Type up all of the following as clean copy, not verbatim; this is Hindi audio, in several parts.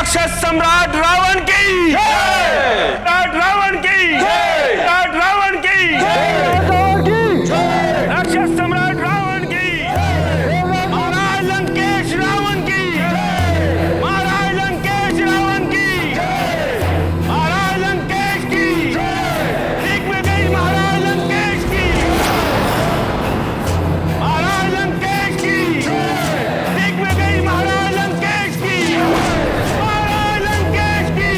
राक्षस सम्राट रावण की रावण की रावण की राक्षस सम्राट रावण की महाराज लंकेश रावण की महाराज लंकेश रावण की महाराज लंकेश की दिख में गई महाराज लंकेश की महाराज लंकेश की दिख में गई महाराज लंकेश की महाराज लंकेश की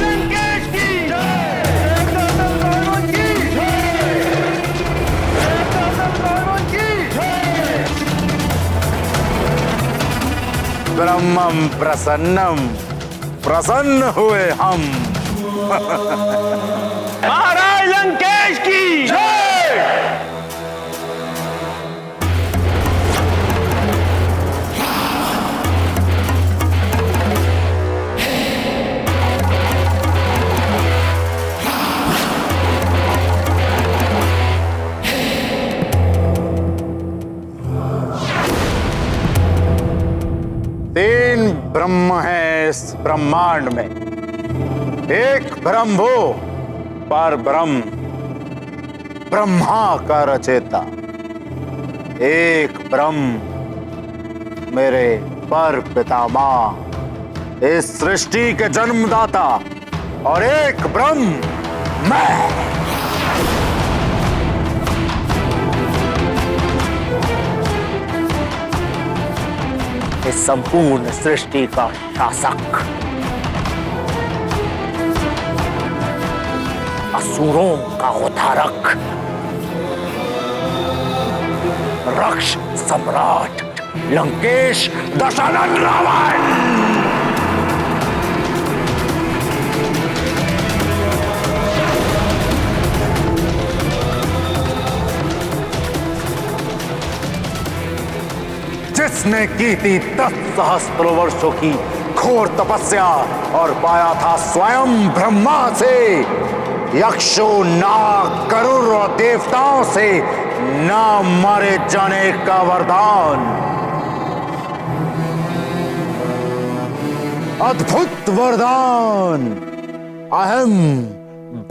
लंकेश की ब्रह्मम प्रसन्नम प्रसन्न हुए हम। महाराज लंकेश की तीन ब्रह्म है इस ब्रह्मांड में। एक ब्रह्म हो पर ब्रह्म ब्रह्मा का रचेता। एक ब्रह्म मेरे पर पितामह इस सृष्टि के जन्मदाता और एक ब्रह्म मैं। इस संपूर्ण सृष्टि का शासक, असुरों का उद्धारक, रक्ष सम्राट लंकेश दशरथ रावण। जिसने की थी 10 सहस्त्र वर्षों की घोर तपस्या और पाया था स्वयं ब्रह्मा से, यक्षों, नाग, गरुड़ और देवताओं से न मारे जाने का वरदान। अद्भुत वरदान। अहम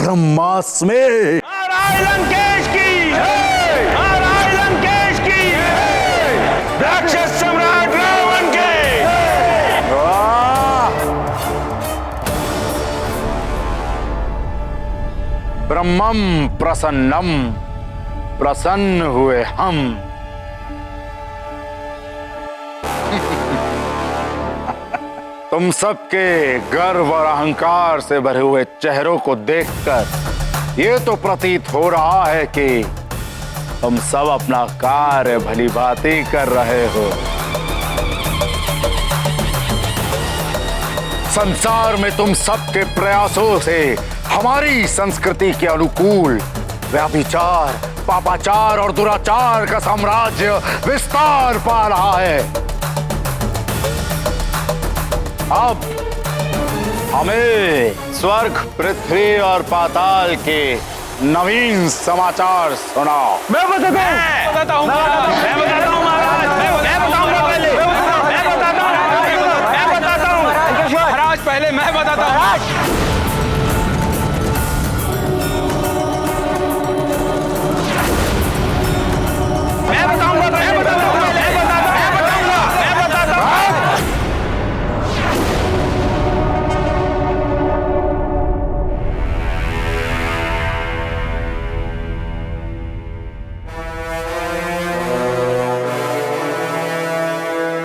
ब्रह्मास्मि। महाराज लंकेश की महाराज लंकेश की राक्षस सम्राट रावण के ब्रह्मम प्रसन्नम प्रसन्न हुए हम। तुम सबके गर्व और अहंकार से भरे हुए चेहरों को देखकर ये तो प्रतीत हो रहा है कि तुम सब अपना कार्य भली भांति कर रहे हो। संसार में तुम सबके प्रयासों से हमारी संस्कृति के अनुकूल व्यभिचार, पापाचार और दुराचार का साम्राज्य विस्तार पा रहा है। अब हमें स्वर्ग, पृथ्वी और पाताल के नवीन समाचार सुनाओ। मैं बताता हूँ महाराज, मैं बताता हूँ महाराज, पहले मैं बताता हूँ।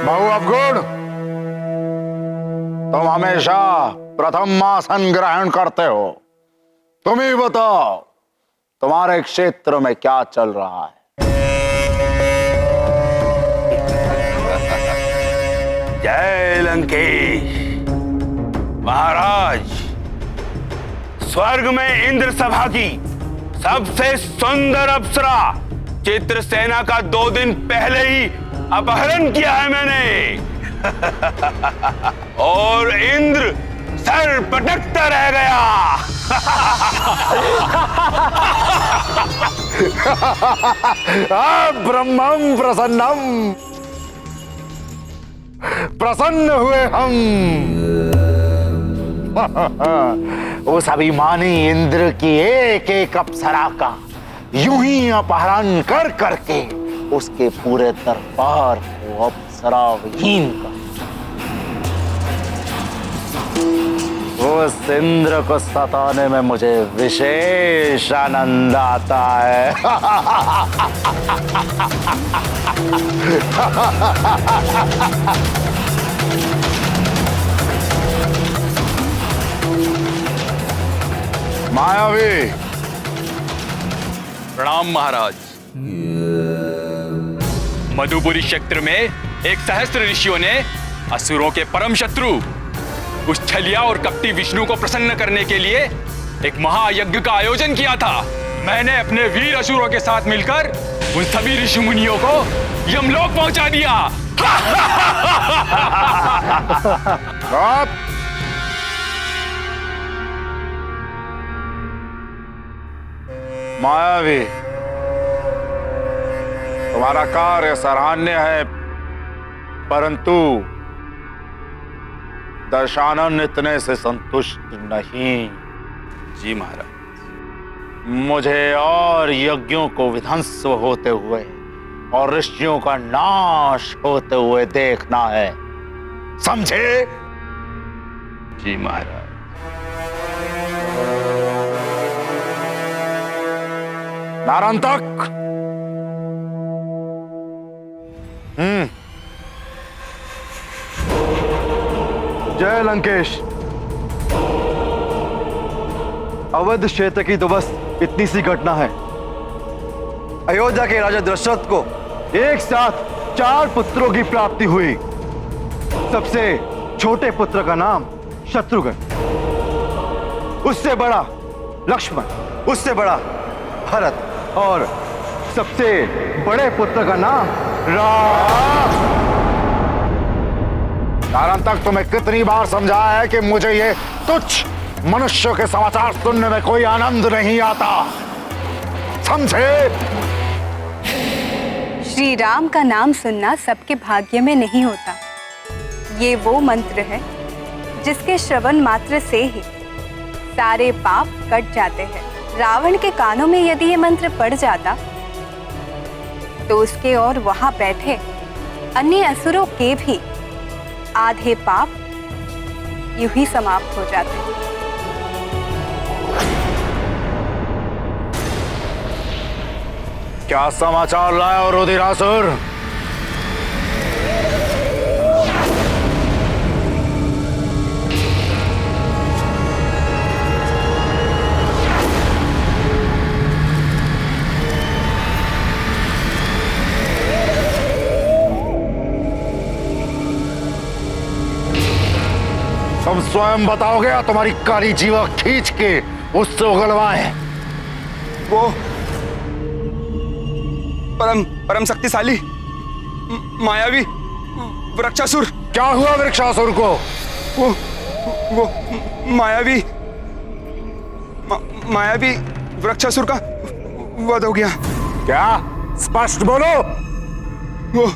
बहु अवगुण, तुम हमेशा प्रथम आसन ग्रहण करते हो। तुम ही बताओ तुम्हारे क्षेत्र में क्या चल रहा है। जय लंकेश महाराज। स्वर्ग में इंद्र सभा की सबसे सुंदर अप्सरा चित्रसेना का 2 दिन पहले ही अपहरण किया है मैंने। और इंद्र सर पटकता रह गया। ब्रह्मम प्रसन्नम प्रसन्न हुए हम। उस अभिमानी इंद्र की एक एक अप्सरा का यूं ही अपहरण कर करके उसके पूरे दरबार को अप्सरा विहीन कर, उस इंद्र को सताने में मुझे विशेष आनंद आता है। मायावी। प्रणाम महाराज। मधुपुरी क्षेत्र में एक सहस्त्र ऋषियों ने असुरों के परम शत्रु उस छलिया और कपटी विष्णु को प्रसन्न करने के लिए एक महायज्ञ का आयोजन किया था। मैंने अपने वीर असुरों के साथ मिलकर उन सभी ऋषि मुनियों को यमलोक पहुंचा दिया। मायावी, तुम्हारा कार्य सराहनीय है, परंतु दशानन इतने से संतुष्ट नहीं। जी महाराज। मुझे और यज्ञों को विध्वंस होते हुए और ऋषियों का नाश होते हुए देखना है, समझे? जी महाराज। नारांतक। जय लंकेश। अवध क्षेत्र की तो बस इतनी सी घटना है। अयोध्या के राजा दशरथ को एक साथ 4 पुत्रों की प्राप्ति हुई। सबसे छोटे पुत्र का नाम शत्रुघ्न, उससे बड़ा लक्ष्मण, उससे बड़ा भरत और सबसे बड़े पुत्र का नाम राम। नारांतक, तुम्हें कितनी बार समझाया है कि मुझे ये तुच्छ मनुष्य के समाचार सुनने में कोई आनंद नहीं आता, समझे? श्री राम का नाम सुनना सबके भाग्य में नहीं होता। ये वो मंत्र है जिसके श्रवण मात्र से ही सारे पाप कट जाते हैं। रावण के कानों में यदि ये मंत्र पड़ जाता तो उसके और वहां बैठे अन्य असुरों के भी आधे पाप यूं ही समाप्त हो जाते। क्या समाचार लाया और रुधिरासुर? तुम स्वयं बताओगे या तुम्हारी काली जीवा खींच के उससे उगलवाएं? वो परम शक्तिशाली मायावी वृक्षासुर। क्या हुआ वृक्षासुर को? वो मायावी वृक्षासुर का वध हो गया। क्या? स्पष्ट बोलो। वो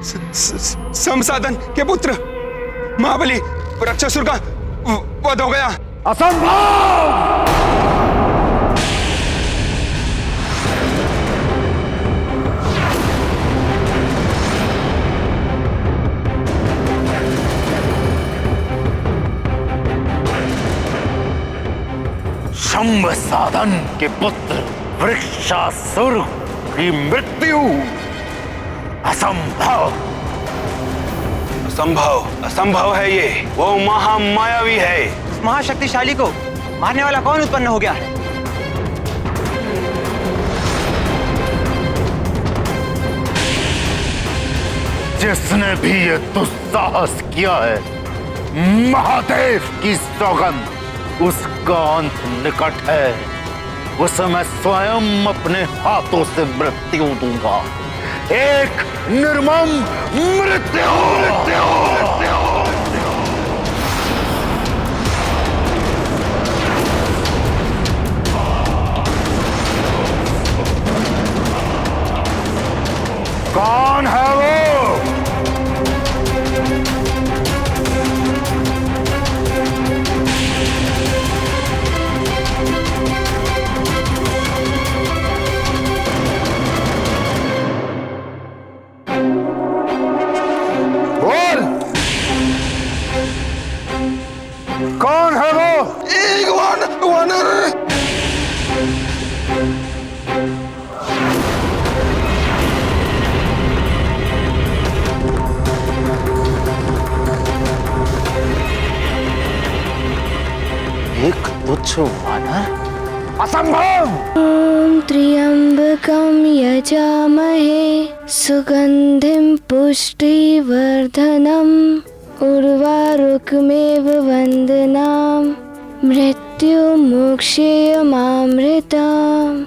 संसाधन के पुत्र महाबली वृक्षासुर का वध हो गया। असंभव! शंभ साधन के पुत्र वृक्षासुर की मृत्यु असंभव। असंभव है ये। वो महामायावी है। उस महाशक्तिशाली को मारने वाला कौन उत्पन्न हो गया है? जिसने भी ये दुस्साहस किया है, महादेव की सौगंध, उसका अंत निकट है। उसे मैं स्वयं अपने हाथों से मृत्यु दूंगा, एक निर्मम मृत्यु। कौन है वो? तुच्छ वानर, असंभव। ॐ त्र्यम्बकं यजामहे सुगन्धिं पुष्टिवर्धनम् उर्वारुकमेव वन्दनाम् मृत्युमोक्षेयमामृतम्।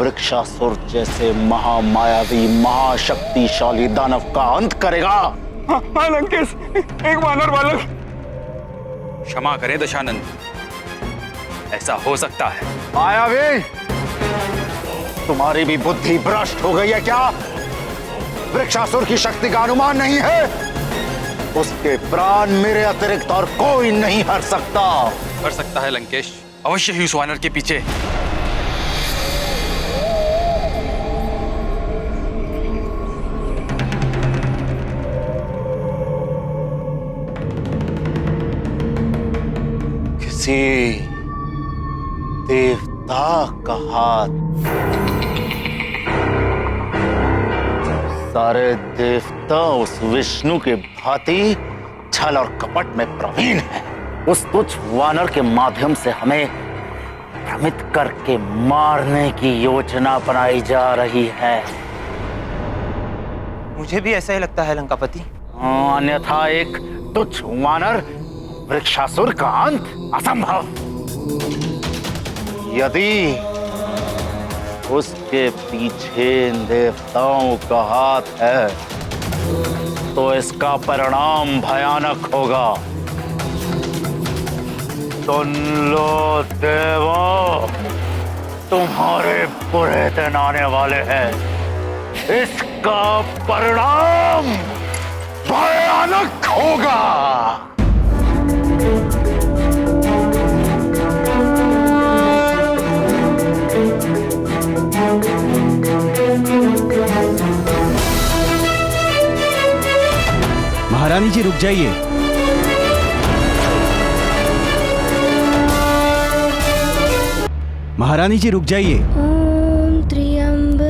वृक्षासुर जैसे महामायावी महाशक्तिशाली दानव का अंत करेगा। हाँ लंकेश, एक वानर बालक। क्षमा करें दशानंद, ऐसा हो सकता है। मायावी, तुम्हारी भी बुद्धि भ्रष्ट हो गई है क्या? वृक्षासुर की शक्ति का अनुमान नहीं है? उसके प्राण मेरे अतिरिक्त और कोई नहीं हर सकता। कर सकता है लंकेश, अवश्य ही उस वानर के पीछे। किसी देवता का हाथ। सारे देवता उस विष्णु के भांति छल और कपट में प्रवीण हैं। उस तुच्छ वानर के माध्यम से हमें भ्रमित करके मारने की योजना बनाई जा रही है। मुझे भी ऐसा ही लगता है लंकापति। अन्यथा एक तुच्छ वानर वृक्षासुर का अंत असंभव। यदि उसके पीछे देवताओं का हाथ है तो इसका परिणाम भयानक होगा। सुन लो देवों, तुम्हारे बुरे दिन आने वाले हैं। इसका परिणाम भयानक होगा। महारानी जी रुक जाइए। महारानी जी रुक जाइए।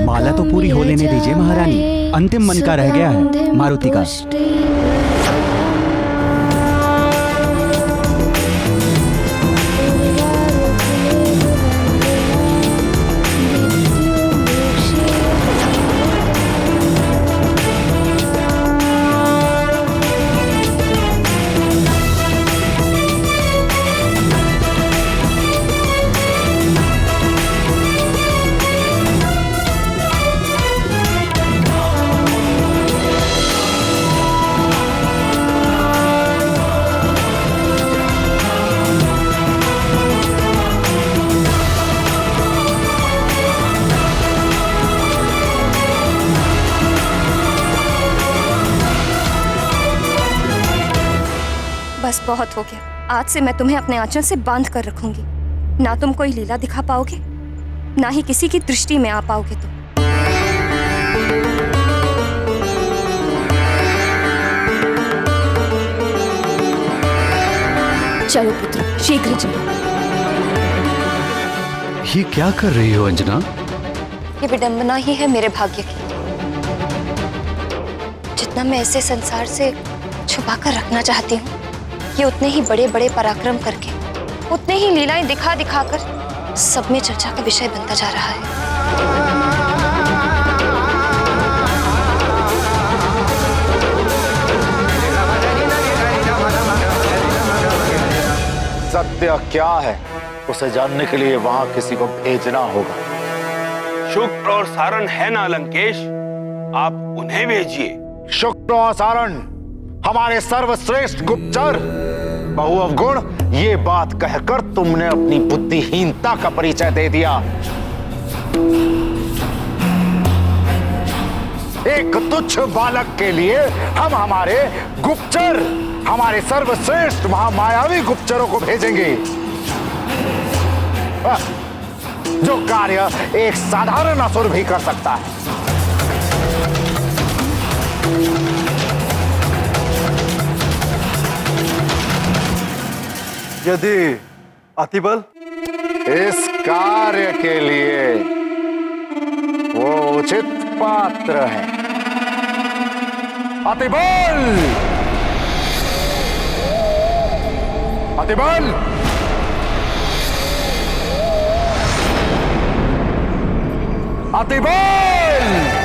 माला तो पूरी हो लेने दीजिए महारानी। अंतिम मन का रह गया है, मारुति का। बस बहुत हो गया। आज से मैं तुम्हें अपने आंचल से बांध कर रखूंगी। ना तुम कोई लीला दिखा पाओगे, ना ही किसी की दृष्टि में आ पाओगे तुम। चलो पुत्र, शीघ्र चलो। ये क्या कर रही हो अंजना? ये विडंबना ही है मेरे भाग्य की। जितना मैं इसे संसार से छुपा कर रखना चाहती हूँ, ये उतने ही बड़े बड़े पराक्रम करके, उतने ही लीलाएं दिखा दिखा कर सब में चर्चा का विषय बनता जा रहा है। सत्य क्या है उसे जानने के लिए वहां किसी को भेजना होगा। शुक्र और सारण है ना लंकेश, आप उन्हें भेजिए। शुक्र और सारण हमारे सर्वश्रेष्ठ गुप्तचर बहु अवगुण, ये बात कहकर तुमने अपनी बुद्धिहीनता का परिचय दे दिया। एक तुच्छ बालक के लिए हम हमारे गुप्तचर, हमारे सर्वश्रेष्ठ महामायावी गुप्तचरों को भेजेंगे, जो कार्य एक साधारण असुर भी कर सकता है। यदि अतिबल इस कार्य के लिए वो उचित पात्र है। अतिबल! अतिबल! अतिबल!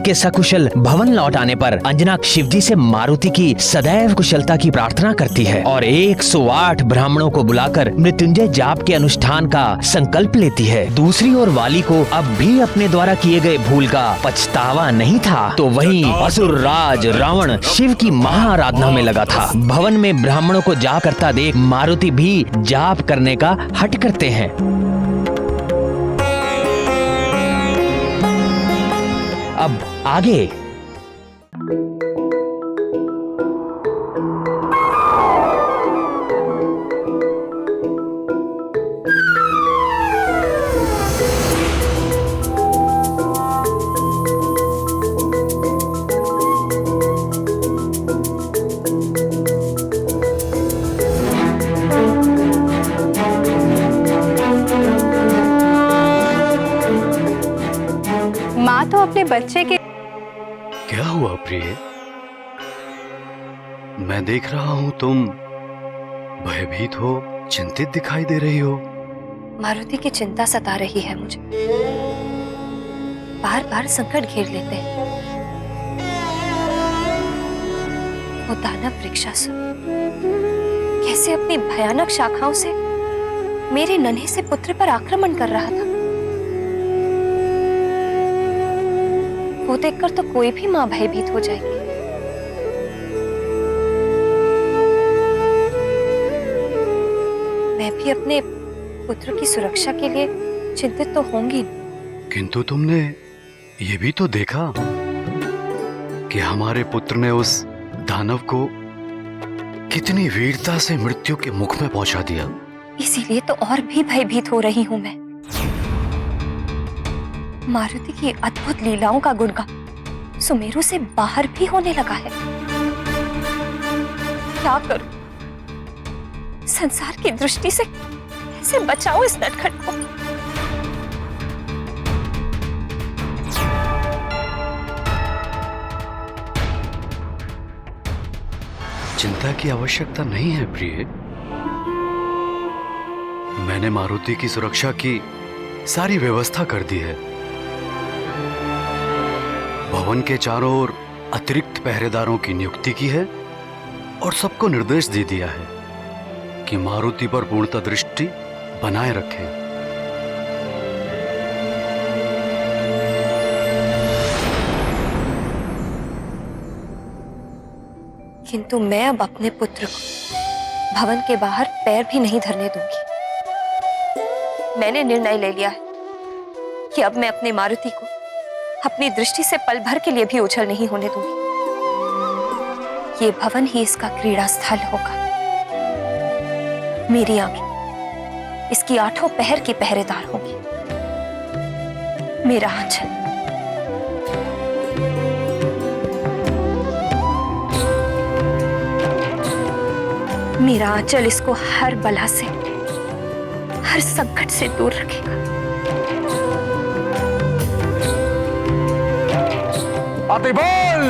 के सकुशल भवन लौट आने पर अंजना शिवजी से मारुति की सदैव कुशलता की प्रार्थना करती है और 108 ब्राह्मणों को बुलाकर मृत्युंजय जाप के अनुष्ठान का संकल्प लेती है। दूसरी ओर वाली को अब भी अपने द्वारा किए गए भूल का पछतावा नहीं था, तो वहीं असुर राज रावण शिव की महाआराधना में लगा था। भवन में ब्राह्मणों को जाप करता देख मारुति भी जाप करने का हठ करते हैं। अब आगे माँ तो अपने बच्चे के। क्या हुआ प्रिय? मैं देख रहा हूँ तुम भयभीत हो, चिंतित दिखाई दे रही हो। मारुति की चिंता सता रही है मुझे। बार बार संकट घेर लेते हैं। वो दानव वृक्षासुर कैसे अपनी भयानक शाखाओं से मेरे नन्हे से पुत्र पर आक्रमण कर रहा था। वो देखकर तो कोई भी मां भयभीत हो जाएगी। मैं भी अपने पुत्र की सुरक्षा के लिए चिंतित तो होंगी। किंतु तुमने ये भी तो देखा कि हमारे पुत्र ने उस दानव को कितनी वीरता से मृत्यु के मुख में पहुंचा दिया। इसीलिए तो और भी भयभीत हो रही हूं मैं। मारुति की अद्भुत लीलाओं का गुणगान सुमेरु से बाहर भी होने लगा है। क्या करूं? संसार की दृष्टि से कैसे बचाऊं इस नटखट को? चिंता की आवश्यकता नहीं है प्रिय। मैंने मारुति की सुरक्षा की सारी व्यवस्था कर दी है। भवन के चारों ओर अतिरिक्त पहरेदारों की नियुक्ति की है और सबको निर्देश दे दिया है कि मारुति पर पूर्णतः दृष्टि बनाए रखें। किंतु मैं अब अपने पुत्र को भवन के बाहर पैर भी नहीं धरने दूंगी। मैंने निर्णय ले लिया है कि अब मैं अपने मारुति को अपनी दृष्टि से पल भर के लिए भी ओझल नहीं होने दूंगी। ये भवन ही इसका क्रीड़ा स्थल होगा। मेरी आंखें इसकी 8 पहर की पहरेदार होंगी। मेरा आंचल मेरा आंचल इसको हर बला से, हर संकट से दूर रखेगा। अतिबल!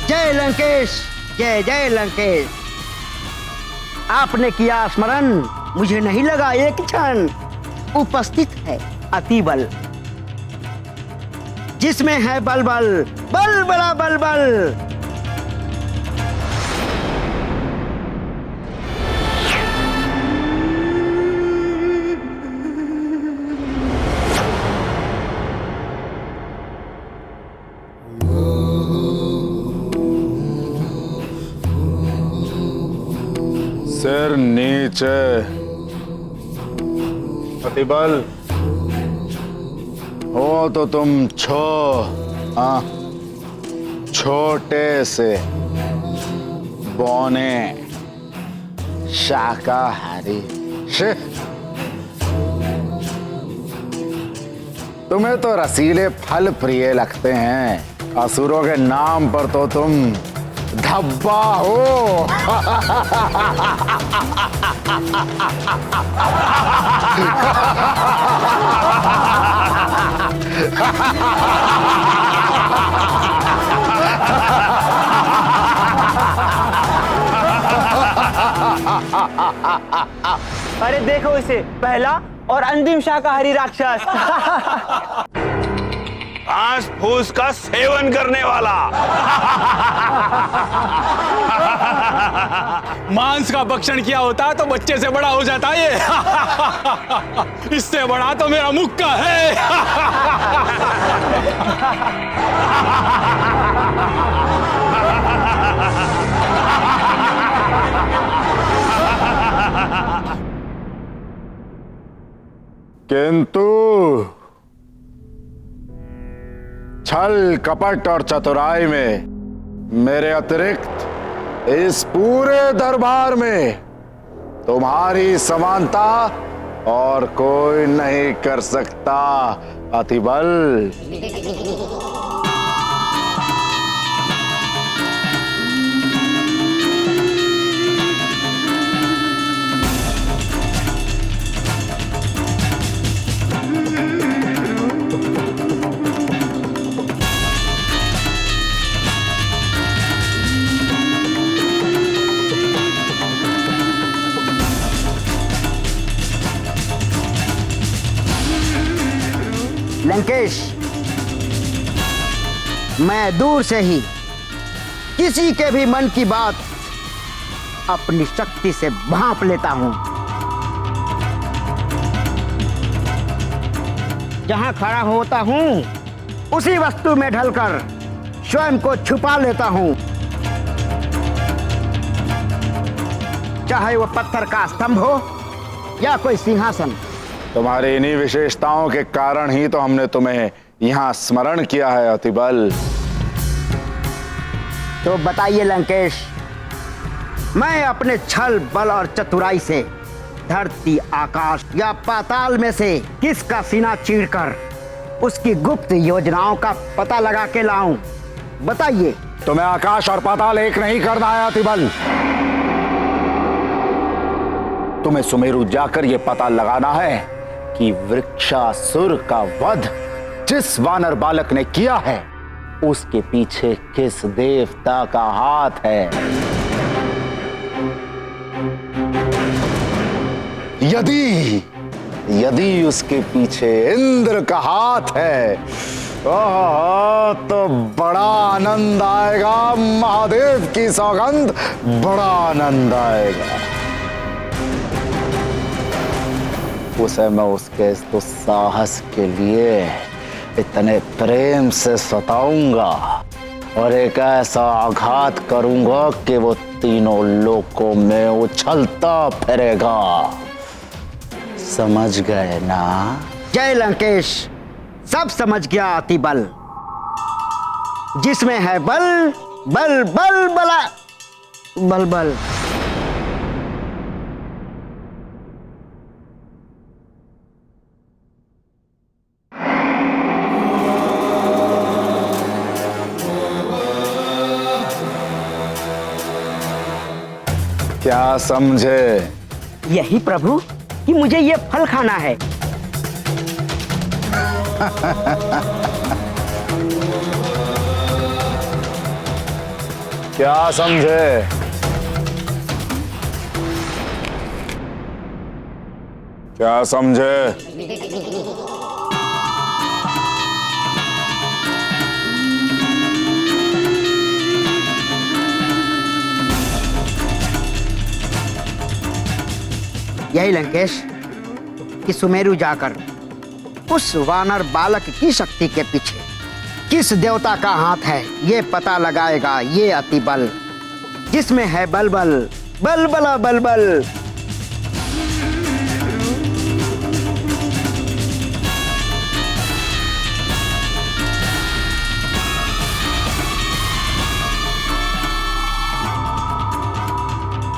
जय लंकेश, जय जय लंकेश। आपने किया स्मरण, मुझे नहीं लगा एक क्षण। उपस्थित है अतिबल, जिसमें है बल बल, बल बड़ा बल बल। सिर नीचे। अतिबल हो तो तुम छोटे से बौने शाकाहारी। तुम्हें तो रसीले फल प्रिय लगते हैं, असुरों के नाम पर तो तुम धब्बा हो। अरे देखो इसे, पहला और अंतिम शाकाहारी राक्षस। घास फूस का सेवन करने वाला। मांस का भक्षण किया होता तो बच्चे से बड़ा हो जाता ये। इससे बड़ा तो मेरा मुक्का है। किंतु छल कपट और चतुराई में मेरे अतिरिक्त इस पूरे दरबार में तुम्हारी समानता और कोई नहीं कर सकता अतिबल। लंकेश, मैं दूर से ही किसी के भी मन की बात अपनी शक्ति से भांप लेता हूं। जहां खड़ा होता हूं उसी वस्तु में ढलकर स्वयं को छुपा लेता हूं, चाहे वो पत्थर का स्तंभ हो या कोई सिंहासन। तुम्हारी इन्हीं विशेषताओं के कारण ही तो हमने तुम्हें यहां स्मरण किया है अतिबल। तो बताइए लंकेश, मैं अपने छल बल और चतुराई से धरती आकाश या पाताल में से किसका सीना चीरकर उसकी गुप्त योजनाओं का पता लगा के लाऊं? बताइए। तुम्हें आकाश और पाताल एक नहीं करना है अतिबल। तुम्हें सुमेरु जाकर यह पता लगाना है कि वृक्षासुर का वध जिस वानर बालक ने किया है उसके पीछे किस देवता का हाथ है। यदि उसके पीछे इंद्र का हाथ है तो बड़ा आनंद आएगा, महादेव की सौगंध, बड़ा आनंद आएगा। उसे मैं उसके इस दुस्साहस के लिए इतने प्रेम से सताऊंगा और एक ऐसा आघात करूंगा कि वो तीनों लोकों में उछलता फिरेगा। समझ गए ना? जय लंकेश, सब समझ गया अतिबल। जिसमें है बल बल बल बला बल बल। क्या समझे? यही प्रभु कि मुझे ये फल खाना है। क्या समझे? क्या समझे? यही लंकेश कि सुमेरु जाकर उस वानर बालक की शक्ति के पीछे किस देवता का हाथ है ये पता लगाएगा ये अतिबल, जिसमें है बलबल बलबला बलबल।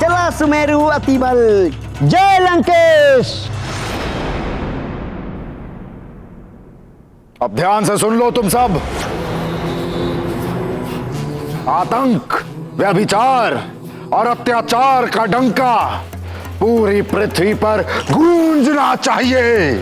चला सुमेरु अतिबल, जय लंकेश। अब ध्यान से सुन लो तुम सब। आतंक, व्यभिचार और अत्याचार का डंका पूरी पृथ्वी पर गूंजना चाहिए।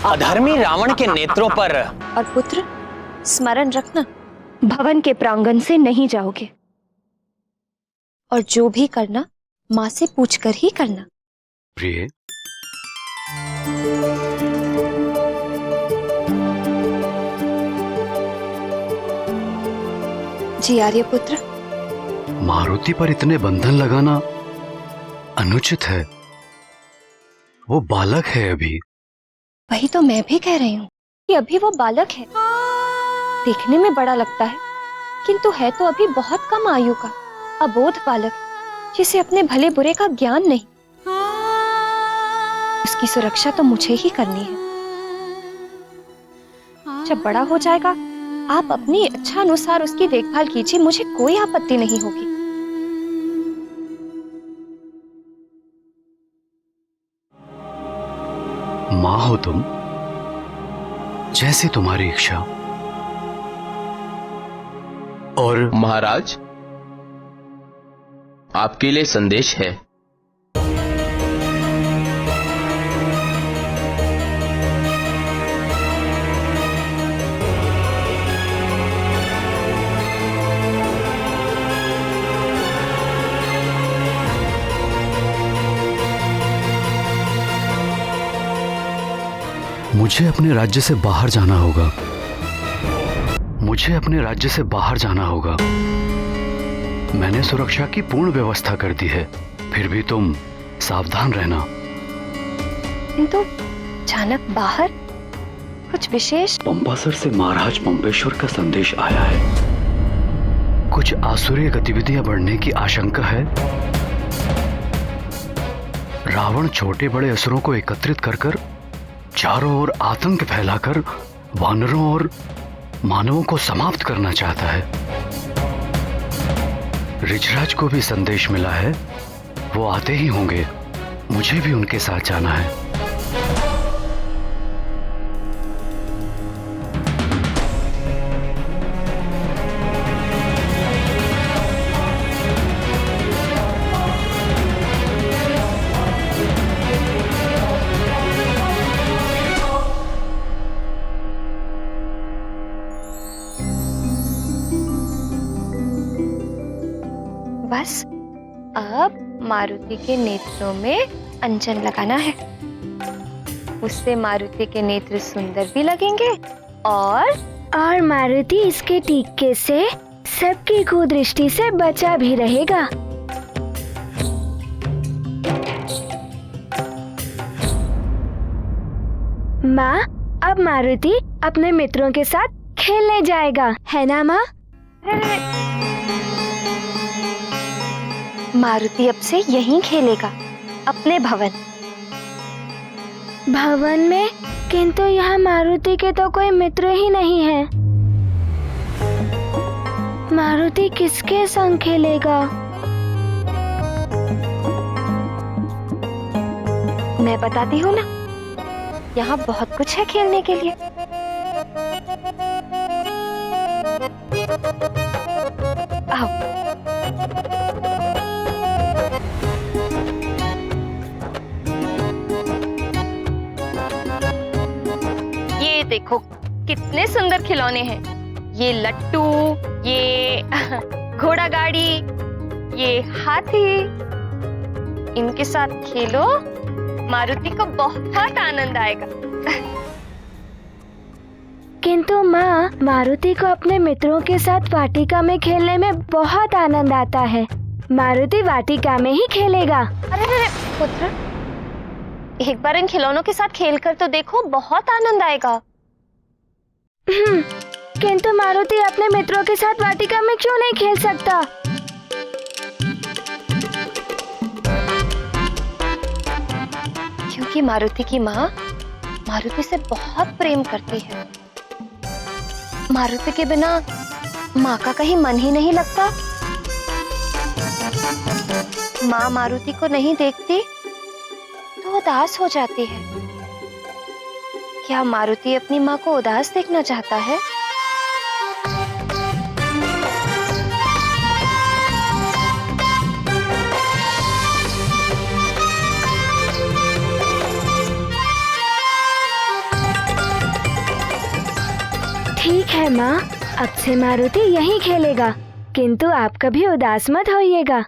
अधर्मी रावण के नेत्रों पर। और पुत्र, स्मरण रखना, भवन के प्रांगण से नहीं जाओगे, और जो भी करना माँ से पूछकर ही करना। प्रिय, जी आर्यपुत्र। मारुति पर इतने बंधन लगाना अनुचित है। वो बालक है अभी। वही तो मैं भी कह रही हूँ कि अभी वो बालक है। देखने में बड़ा लगता है, किंतु है तो अभी बहुत कम आयु का अबोध बालक, जिसे अपने भले बुरे का ज्ञान नहीं। उसकी सुरक्षा तो मुझे ही करनी है। जब बड़ा हो जाएगा, आप अपनी इच्छा अनुसार उसकी देखभाल कीजिए, मुझे कोई आपत्ति नहीं होगी। माँ हो तुम, जैसी तुम्हारी इच्छा। और महाराज, आपके लिए संदेश है। मुझे अपने राज्य से बाहर जाना होगा। मुझे अपने राज्य से बाहर जाना होगा। मैंने सुरक्षा की पूर्ण व्यवस्था कर दी है, फिर भी तुम सावधान रहना। किंतु अचानक बाहर कुछ विशेष? पंपासर से महाराज पंपेश्वर का संदेश आया है। कुछ आसुरी गतिविधियां बढ़ने की आशंका है। रावण छोटे बड़े असुरों को एकत्रित कर कर चारों ओर आतंक फैलाकर वानरों और मानवों को समाप्त करना चाहता है। ऋषराज को भी संदेश मिला है, वो आते ही होंगे। मुझे भी उनके साथ जाना है। बस अब मारुति के नेत्रों में अंजन लगाना है। उससे मारुति के नेत्र सुंदर भी लगेंगे और मारुति इसके टीके से सबकी कुदृष्टि से बचा भी रहेगा। माँ, अब मारुति अपने मित्रों के साथ खेलने जाएगा, है ना माँ? मारुति अब से यहीं खेलेगा, अपने भवन में। किंतु यहाँ मारुति के तो कोई मित्र ही नहीं है। मारुति किसके संग खेलेगा? मैं बताती हूँ ना, यहाँ बहुत कुछ है खेलने के लिए। आओ। देखो कितने सुंदर खिलौने हैं। ये लट्टू, ये घोड़ा गाड़ी, ये हाथी। इनके साथ खेलो, मारुति को बहुत आनंद आएगा। किंतु माँ, मारुति को अपने मित्रों के साथ वाटिका में खेलने में बहुत आनंद आता है। मारुति वाटिका में ही खेलेगा। अरे पुत्र, एक बार इन खिलौनों के साथ खेलकर तो देखो, बहुत आनंद आएगा। किंतु मारुति अपने मित्रों के साथ वाटिका में क्यों नहीं खेल सकता? क्योंकि मारुति की माँ मारुति से बहुत प्रेम करती है। मारुति के बिना माँ का कहीं मन ही नहीं लगता। माँ मारुति को नहीं देखती तो उदास हो जाती है। क्या मारुति अपनी माँ को उदास देखना चाहता है? ठीक है माँ, अब से मारुति यहीं खेलेगा, किंतु आप कभी उदास मत होइएगा।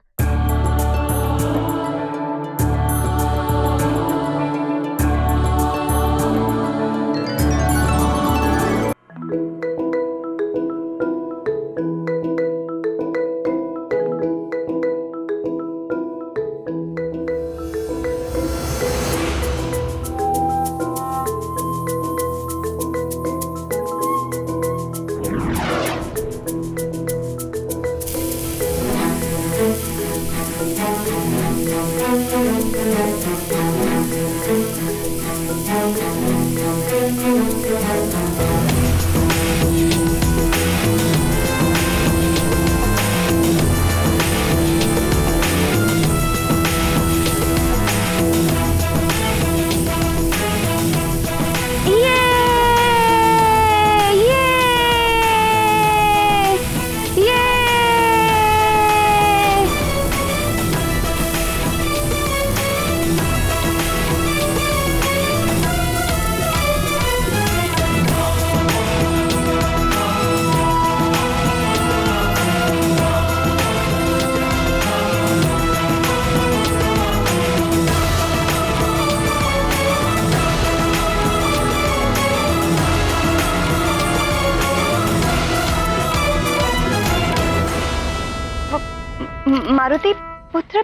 मारुति पुत्र,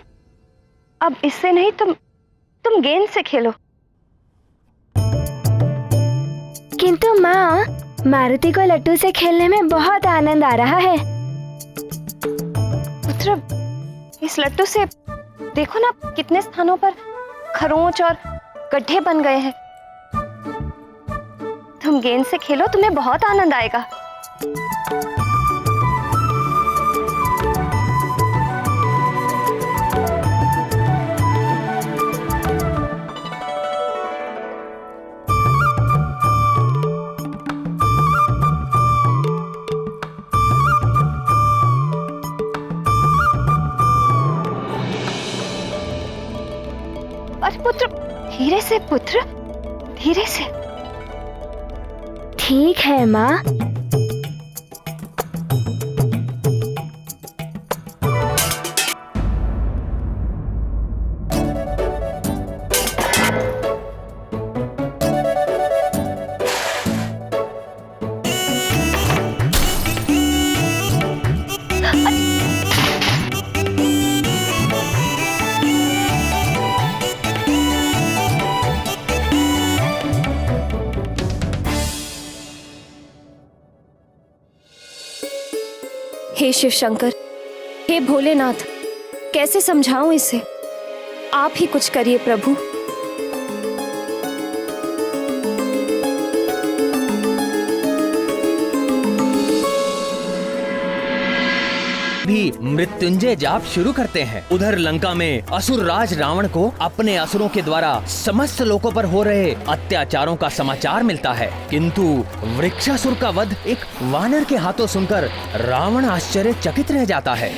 अब इससे नहीं, तुम गेंद से खेलो। किंतु माँ, मारुति को लट्टू से खेलने में बहुत आनंद आ रहा है। पुत्र, इस लट्टू से देखो ना कितने स्थानों पर खरोंच और गड्ढे बन गए हैं। तुम गेंद से खेलो, तुम्हें बहुत आनंद आएगा। पुत्र, धीरे से पुत्र, धीरे से। ठीक है माँ। हे शिव शंकर, हे भोलेनाथ, कैसे समझाऊं इसे? आप ही कुछ करिए प्रभु। भी मृत्युंजय जाप शुरू करते हैं। उधर लंका में असुर राज रावण को अपने असुरों के द्वारा समस्त लोकों पर हो रहे अत्याचारों का समाचार मिलता है, किंतु वृक्षासुर का वध एक वानर के हाथों सुनकर रावण आश्चर्यचकित रह जाता है।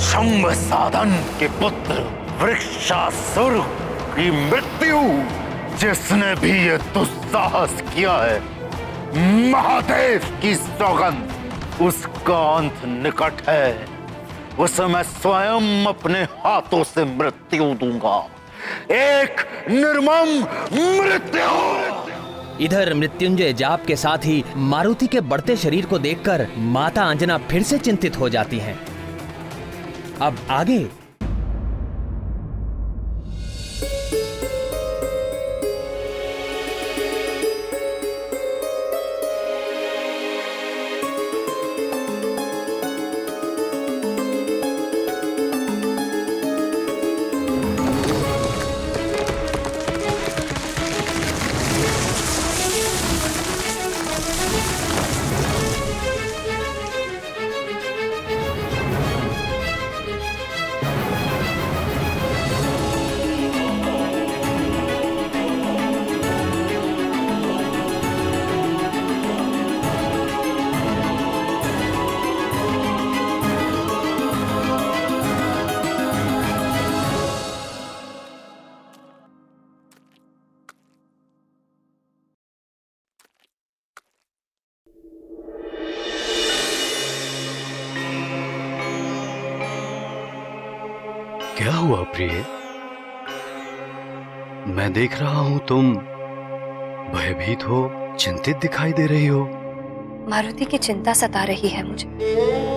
शंभ साधन के पुत्र वृक्षासुर की मृत्यु जिसने भी ये दुस्साहस किया है, महादेव की सौगंध, उसका अंत निकट है। उसे मैं स्वयं अपने हाथों से मृत्यु दूंगा, एक निर्मम मृत्यु। इधर मृत्युंजय जाप के साथ ही मारुति के बढ़ते शरीर को देखकर माता अंजना फिर से चिंतित हो जाती हैं। अब आगे क्या हुआ प्रिय? मैं देख रहा हूं तुम भयभीत हो, चिंतित दिखाई दे रही हो। मारुति की चिंता सता रही है मुझे।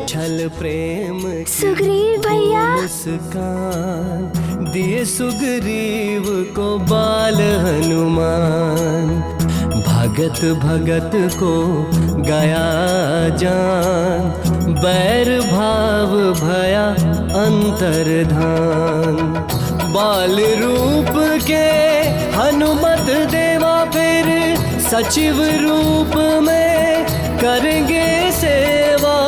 छल प्रेम सुग्रीव भैया, मुस्कान दिए सुग्रीव को बाल हनुमान, भगत भगत को गया जान, बैर भाव भया अंतर्धान। बाल रूप के हनुमत देवा फिर सचिव रूप में करेंगे सेवा,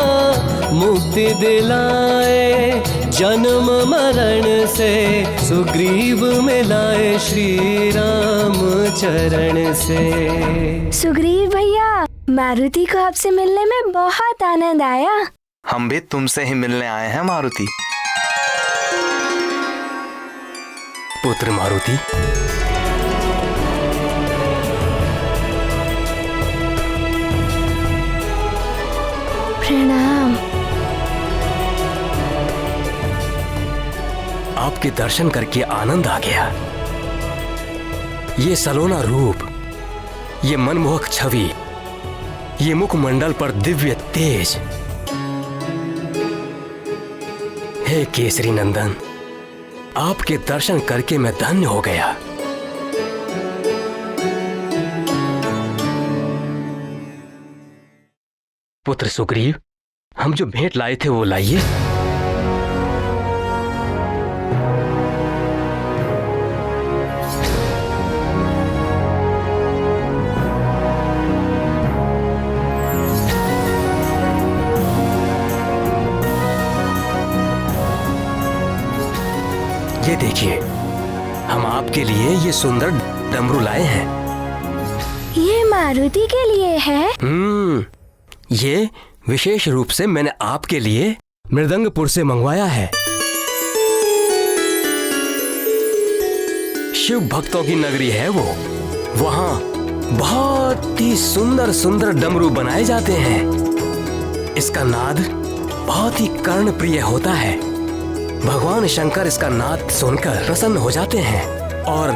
मुक्ति दिलाए जन्म मरण से, सुग्रीव मिलाए श्री राम चरण से। सुग्रीव भैया, मारुति को आपसे मिलने में बहुत आनंद आया। हम भी तुमसे ही मिलने आए हैं मारुति। पुत्र मारुति, प्रणाम। आपके दर्शन करके आनंद आ गया। ये सलोना रूप, ये मनमोहक छवि, ये मुखमंडल पर दिव्य तेज। हे केसरी नंदन, आपके दर्शन करके मैं धन्य हो गया। पुत्र सुग्रीव, हम जो भेंट लाए थे वो लाइए। ये देखिए, हम आपके लिए ये सुंदर डमरू लाए हैं। ये मारुति के लिए है? ये विशेष रूप से मैंने आपके लिए मृदंगपुर से मंगवाया है। शिव भक्तों की नगरी है वो, वहाँ बहुत ही सुंदर सुंदर डमरू बनाए जाते हैं। इसका नाद बहुत ही कर्णप्रिय होता है। भगवान शंकर इसका नाद सुनकर प्रसन्न हो जाते हैं और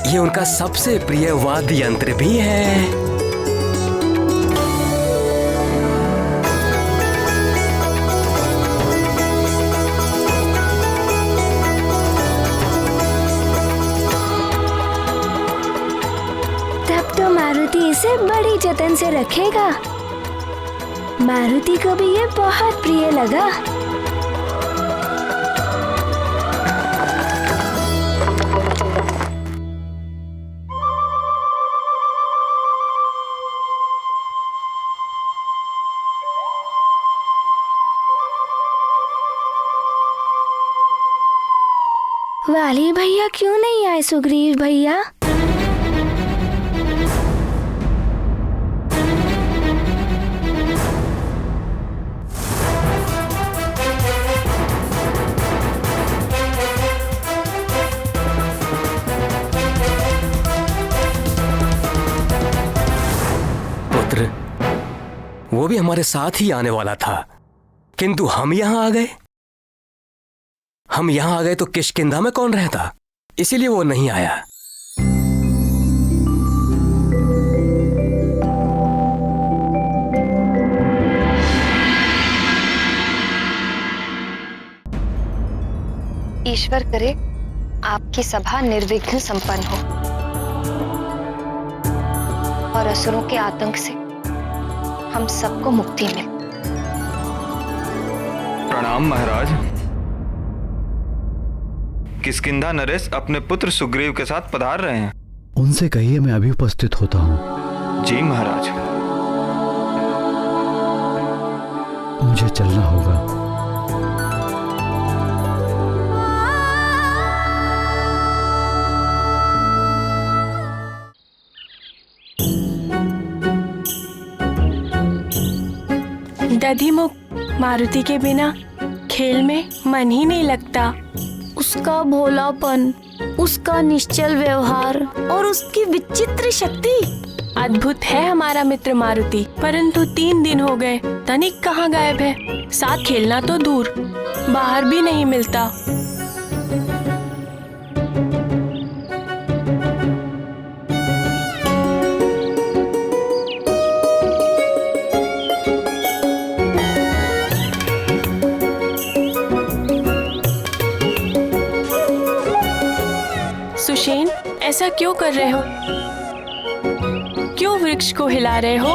ये उनका सबसे प्रिय वाद्य यंत्र भी है। तब तो मारुति इसे बड़ी जतन से रखेगा। मारुति को भी ये बहुत प्रिय लगा। वाली भैया क्यों नहीं आए सुग्रीव भैया? पुत्र, वो भी हमारे साथ ही आने वाला था, किंतु हम यहां आ गए। हम यहां आ गए तो किष्किंधा में कौन रहता, इसीलिए वो नहीं आया। ईश्वर करे आपकी सभा निर्विघ्न संपन्न हो और असुरों के आतंक से हम सबको मुक्ति मिले। प्रणाम महाराज। किष्किंधा नरेश अपने पुत्र सुग्रीव के साथ पधार रहे हैं। उनसे कहिए मैं अभी उपस्थित होता हूँ। जी महाराज। मुझे चलना होगा। दधिमुख, मारुति के बिना खेल में मन ही नहीं लगता। उसका भोलापन, उसका निश्चल व्यवहार और उसकी विचित्र शक्ति अद्भुत है हमारा मित्र मारुति। परंतु 3 दिन हो गए, तनिक कहाँ गायब है। साथ खेलना तो दूर, बाहर भी नहीं मिलता। सुषेण, ऐसा क्यों कर रहे हो? क्यों वृक्ष को हिला रहे हो?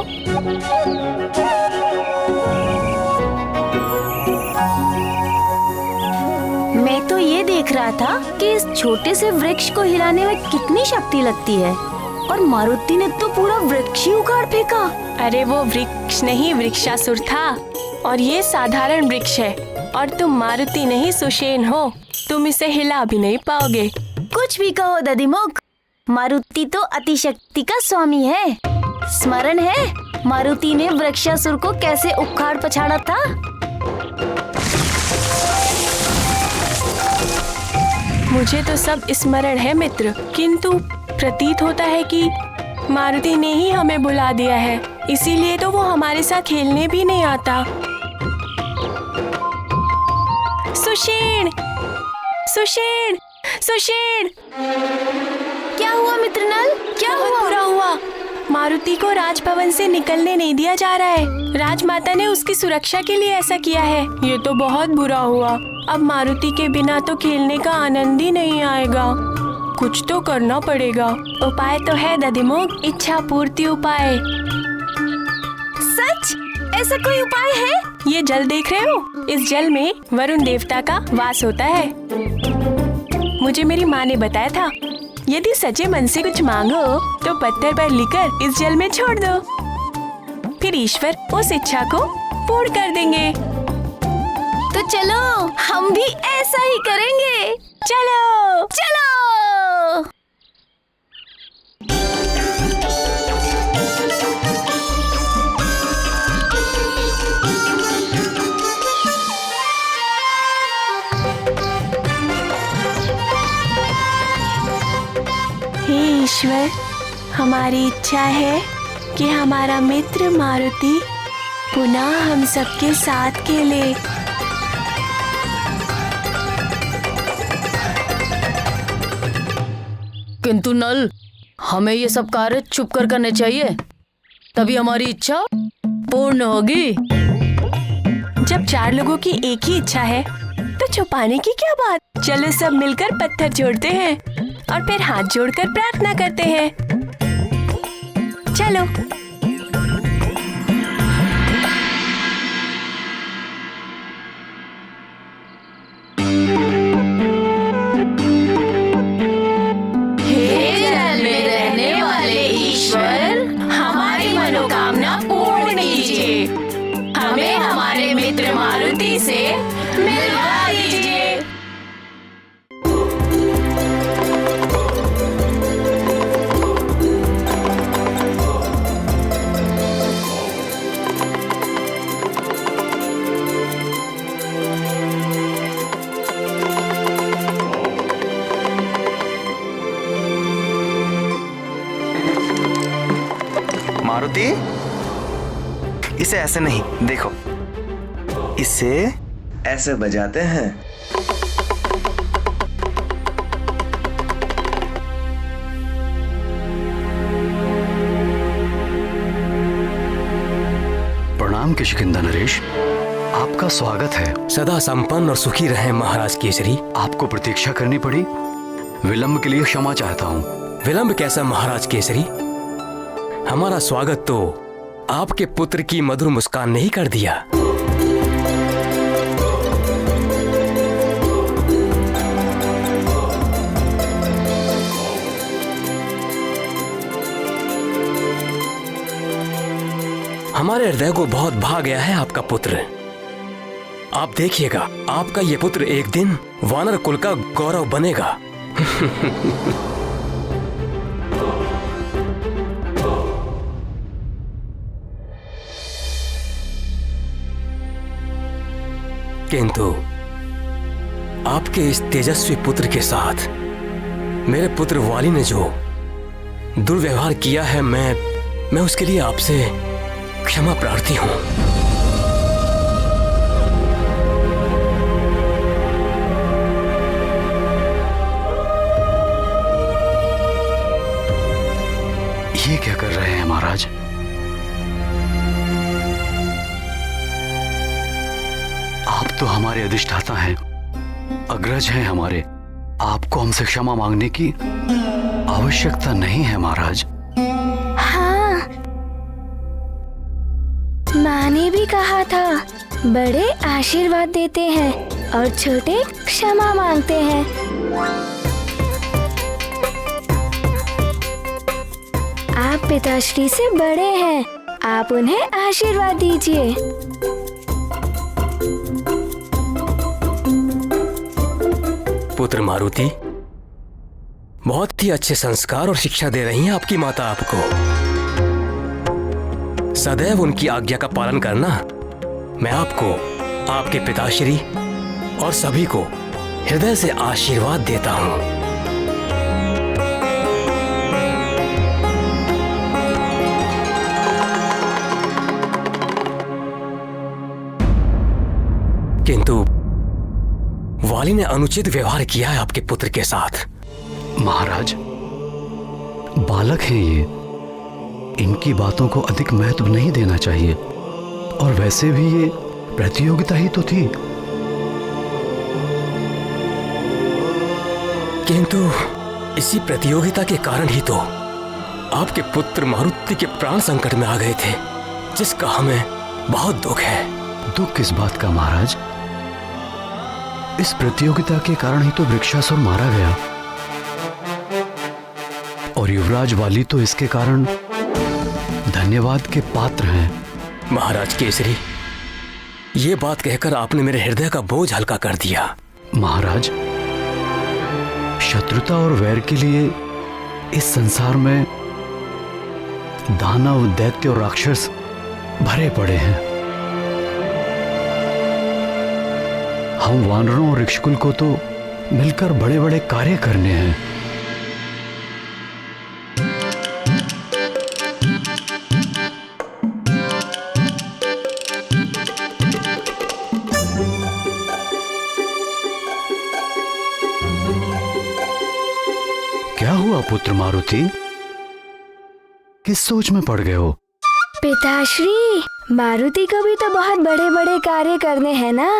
मैं तो ये देख रहा था कि इस छोटे से वृक्ष को हिलाने में कितनी शक्ति लगती है, और मारुति ने तो पूरा वृक्ष ही उखाड़ फेंका। अरे वो वृक्ष नहीं, वृक्षासुर था, और ये साधारण वृक्ष है। और तुम मारुति नहीं सुषेण हो, तुम इसे हिला भी नहीं पाओगे। कुछ भी कहो दधिमुख, मारुति तो अतिशक्ति का स्वामी है। स्मरण है मारुति ने वृक्षासुर को कैसे उखाड़ पछाड़ा था? मुझे तो सब स्मरण है मित्र, किंतु प्रतीत होता है कि मारुति ने ही हमें बुला दिया है, इसीलिए तो वो हमारे साथ खेलने भी नहीं आता। सुषेण, सुषेण, सुषेण! क्या हुआ मित्रनल? क्या हुआ? बुरा हुआ। मारुति को राजभवन से निकलने नहीं दिया जा रहा है। राजमाता ने उसकी सुरक्षा के लिए ऐसा किया है। ये तो बहुत बुरा हुआ। अब मारुति के बिना तो खेलने का आनंद ही नहीं आएगा। कुछ तो करना पड़ेगा। उपाय तो है दधिमुख, इच्छा पूर्ति उपाय। सच? ऐसा कोई उपाय है? ये जल देख रहे हो? इस जल में वरुण देवता का वास होता है। मुझे मेरी माँ ने बताया था, यदि सच्चे मन से कुछ मांगो तो पत्थर पर लिखकर इस जल में छोड़ दो, फिर ईश्वर उस इच्छा को पूर्ण कर देंगे। तो चलो हम भी ऐसा ही करेंगे। चलो चलो। हे ईश्वर, हमारी इच्छा है कि हमारा मित्र मारुति पुनः हम सबके साथ खेले। किंतु नल, हमें ये सब कार्य छुप कर करने चाहिए, तभी हमारी इच्छा पूर्ण होगी। जब 4 लोगों की एक ही इच्छा है तो छुपाने की क्या बात। चलो सब मिलकर पत्थर जोड़ते हैं और फिर हाथ जोड़कर प्रार्थना करते हैं। चलो। हे जल में रहने वाले ईश्वर, हमारी मनोकामना पूर्ण कीजिए। हमें हमारे मित्र मारुति से मिलवा दीजिए। मारुति, इसे ऐसे नहीं, देखो, इसे ऐसे बजाते हैं। प्रणाम किष्किंधा नरेश, आपका स्वागत है। सदा संपन्न और सुखी रहे महाराज केसरी। आपको प्रतीक्षा करनी पड़ी, विलंब के लिए क्षमा चाहता हूँ। विलंब कैसा महाराज केसरी? हमारा स्वागत तो आपके पुत्र की मधुर मुस्कान ने ही कर दिया। हमारे हृदय को बहुत भा गया है आपका पुत्र। आप देखिएगा, आपका ये पुत्र एक दिन वानर कुल का गौरव बनेगा। किंतु आपके इस तेजस्वी पुत्र के साथ मेरे पुत्र वाली ने जो दुर्व्यवहार किया है, मैं उसके लिए आपसे क्षमा प्रार्थी हूं। ये क्या कर रहे हैं महाराज? आप तो हमारे अधिष्ठाता हैं, अग्रज हैं हमारे। आपको हमसे क्षमा मांगने की आवश्यकता नहीं है महाराज। हाँ, माँ ने भी कहा था, बड़े आशीर्वाद देते हैं और छोटे क्षमा मांगते हैं। आप पिताश्री से बड़े हैं, आप उन्हें आशीर्वाद दीजिए। पुत्र मारुति, बहुत ही अच्छे संस्कार और शिक्षा दे रही हैं आपकी माता आपको। सदैव उनकी आज्ञा का पालन करना। मैं आपको, आपके पिताश्री और सभी को हृदय से आशीर्वाद देता हूं। किंतु वाली ने अनुचित व्यवहार किया है आपके पुत्र के साथ। महाराज, बालक हैं ये, इनकी बातों को अधिक महत्व नहीं देना चाहिए। और वैसे भी ये प्रतियोगिता ही तो थी। किंतु इसी प्रतियोगिता के कारण ही तो आपके पुत्र मारुति के प्राण संकट में आ गए थे, जिसका हमें बहुत दुख है। दुख किस बात का महाराज? इस प्रतियोगिता के कारण ही तो वृक्षासुर मारा गया, और युवराज वाली तो इसके कारण धन्यवाद के पात्र हैं। महाराज केसरी, ये बात कहकर आपने मेरे हृदय का बोझ हल्का कर दिया। महाराज, शत्रुता और वैर के लिए इस संसार में दानव, दैत्य और राक्षस भरे पड़े हैं। हम वानरों और ऋक्षकुल को तो मिलकर बड़े बड़े कार्य करने हैं। क्या हुआ पुत्र मारुति? किस सोच में पड़ गए हो? पिताश्री, मारुति को भी तो बहुत बड़े बड़े कार्य करने हैं ना।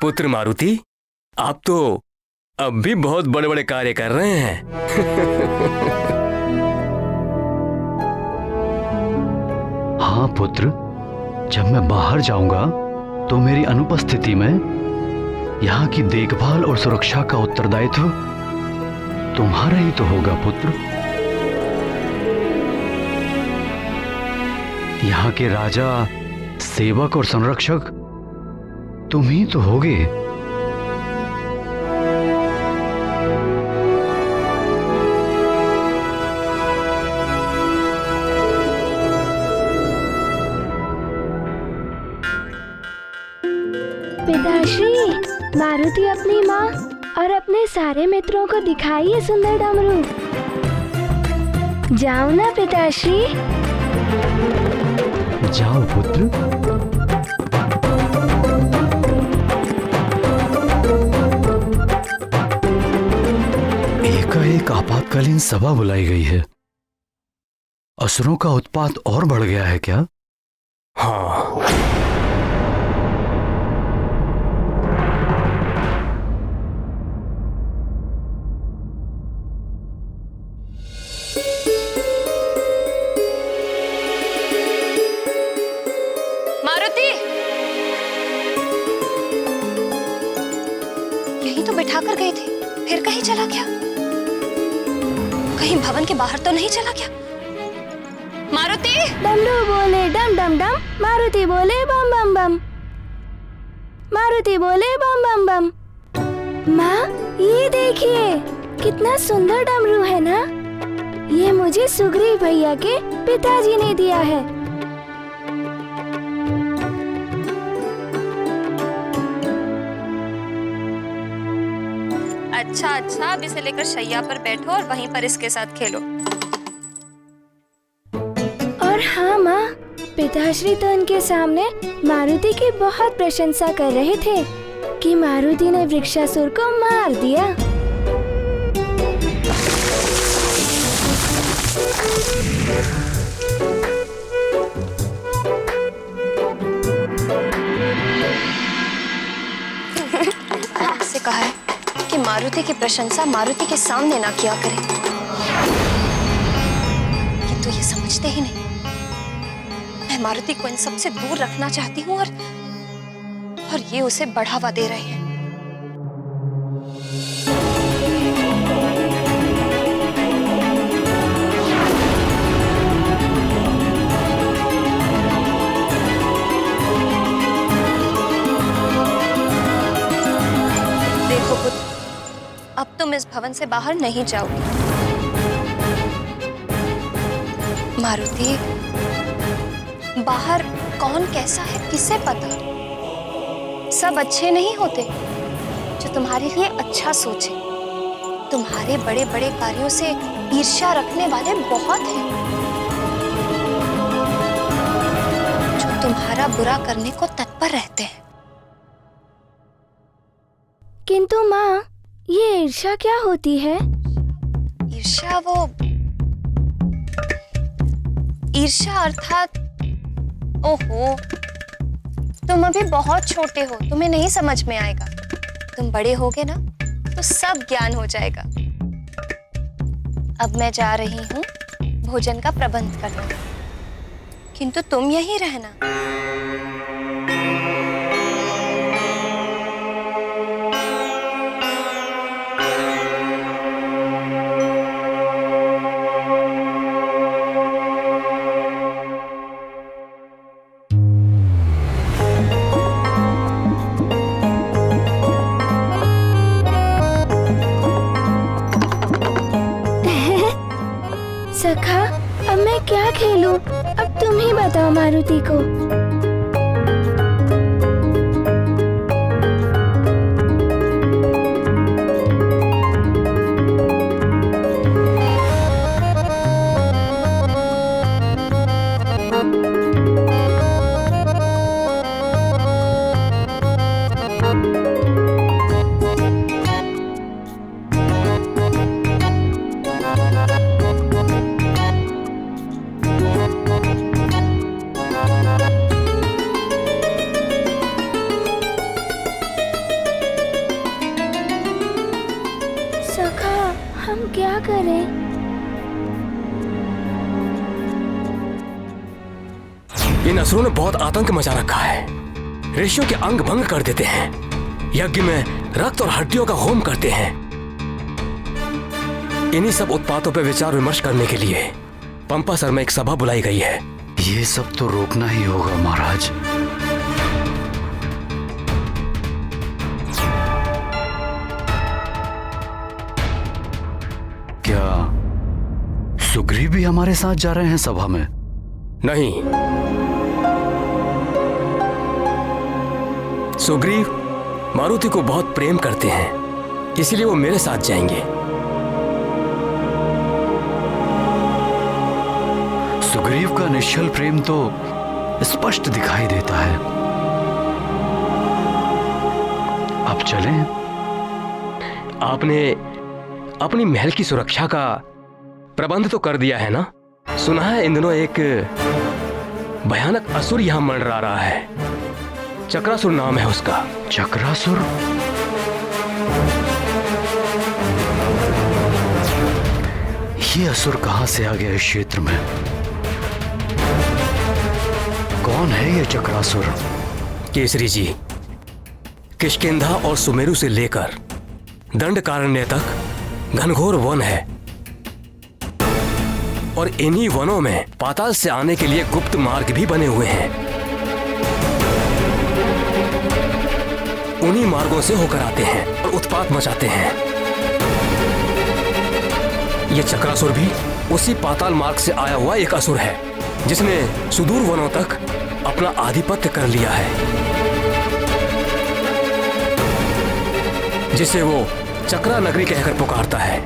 पुत्र मारुति, आप तो अब भी बहुत बड़े बड़े कार्य कर रहे हैं। हाँ पुत्र, जब मैं बाहर जाऊंगा तो मेरी अनुपस्थिति में यहाँ की देखभाल और सुरक्षा का उत्तरदायित्व तुम्हारा ही तो होगा पुत्र। यहाँ के राजा, सेवक और संरक्षक तुम ही तो होगे। पिताश्री, मारुति अपनी माँ और अपने सारे मित्रों को दिखाइए सुंदर डमरू। जाओ ना पिताश्री। जाओ पुत्र। एकाएक आपातकालीन सभा बुलाई गई है। असुरों का उत्पात और बढ़ गया है क्या? हाँ। मारुति, यही तो बिठा कर गई थी, फिर कहीं चला गया? कहीं भवन के बाहर तो नहीं चला गया? मारुति! डमरू बोले डम डम डम, मारुति बोले बम बम बम, मारुति बोले बम बम बम। माँ, ये देखिए कितना सुंदर डमरू है ना। ये मुझे सुग्रीव भैया के पिताजी ने दिया है। अच्छा अच्छा, अब इसे लेकर शैया पर बैठो और वहीं पर इसके साथ खेलो। और हाँ माँ, पिताश्री तो उनके सामने मारुति की बहुत प्रशंसा कर रहे थे कि मारुति ने वृक्षासुर को मार दिया। आपसे कहा है कि मारुति की प्रशंसा मारुति के सामने ना किया करें, किंतु ये समझते ही नहीं। मैं मारुति को इन सब से दूर रखना चाहती हूँ और ये उसे बढ़ावा दे रहे हैं। देखो पुत्र, अब तुम इस भवन से बाहर नहीं जाओगे। मारुति, बाहर कौन कैसा है किसे पता? सब अच्छे नहीं होते जो तुम्हारे लिए अच्छा सोचे। तुम्हारे बड़े बड़े कार्यों से ईर्ष्या रखने वाले बहुत हैं जो तुम्हारा बुरा करने को तत्पर रहते हैं। किंतु माँ, ये ईर्ष्या क्या होती है? ईर्ष्या ईर्ष्या अर्थात, ओहो, तुम अभी बहुत छोटे हो, तुम्हें नहीं समझ में आएगा। तुम बड़े होगे ना तो सब ज्ञान हो जाएगा। अब मैं जा रही हूँ भोजन का प्रबंध करने, किंतु तुम यहीं रहना। सखा, अब मैं क्या खेलूं? अब तुम ही बताओ मारुति को। हम क्या करें? इन असुरों ने बहुत आतंक मचा रखा है। ऋषियों के अंग भंग कर देते हैं, यज्ञ में रक्त और हड्डियों का होम करते हैं। इन्हीं सब उत्पातों पर विचार विमर्श करने के लिए पंपासर में एक सभा बुलाई गई है। ये सब तो रोकना ही होगा महाराज। क्या सुग्रीव भी हमारे साथ जा रहे हैं सभा में? नहीं, सुग्रीव मारुति को बहुत प्रेम करते हैं इसलिए वो मेरे साथ जाएंगे। सुग्रीव का निश्चल प्रेम तो स्पष्ट दिखाई देता है। अब चलें? आपने अपनी महल की सुरक्षा का प्रबंध तो कर दिया है ना? सुना है इन दिनों एक भयानक असुर यहां मंडरा रहा है। चक्रासुर नाम है उसका। चक्रासुर? ये असुर कहां से आ गया इस क्षेत्र में? कौन है ये चक्रासुर? केसरी जी, किष्किंधा और सुमेरु से लेकर दंडकारण्य तक घनघोर वन है और इन्हीं वनों में पाताल से आने के लिए गुप्त मार्ग भी बने हुए हैं। उन्हीं मार्गों से होकर आते हैं और उत्पात मचाते हैं। यह चक्रासुर भी उसी पाताल मार्ग से आया हुआ एक असुर है जिसने सुदूर वनों तक अपना आधिपत्य कर लिया है, जिसे वो चक्रा नगरी कहकर पुकारता है।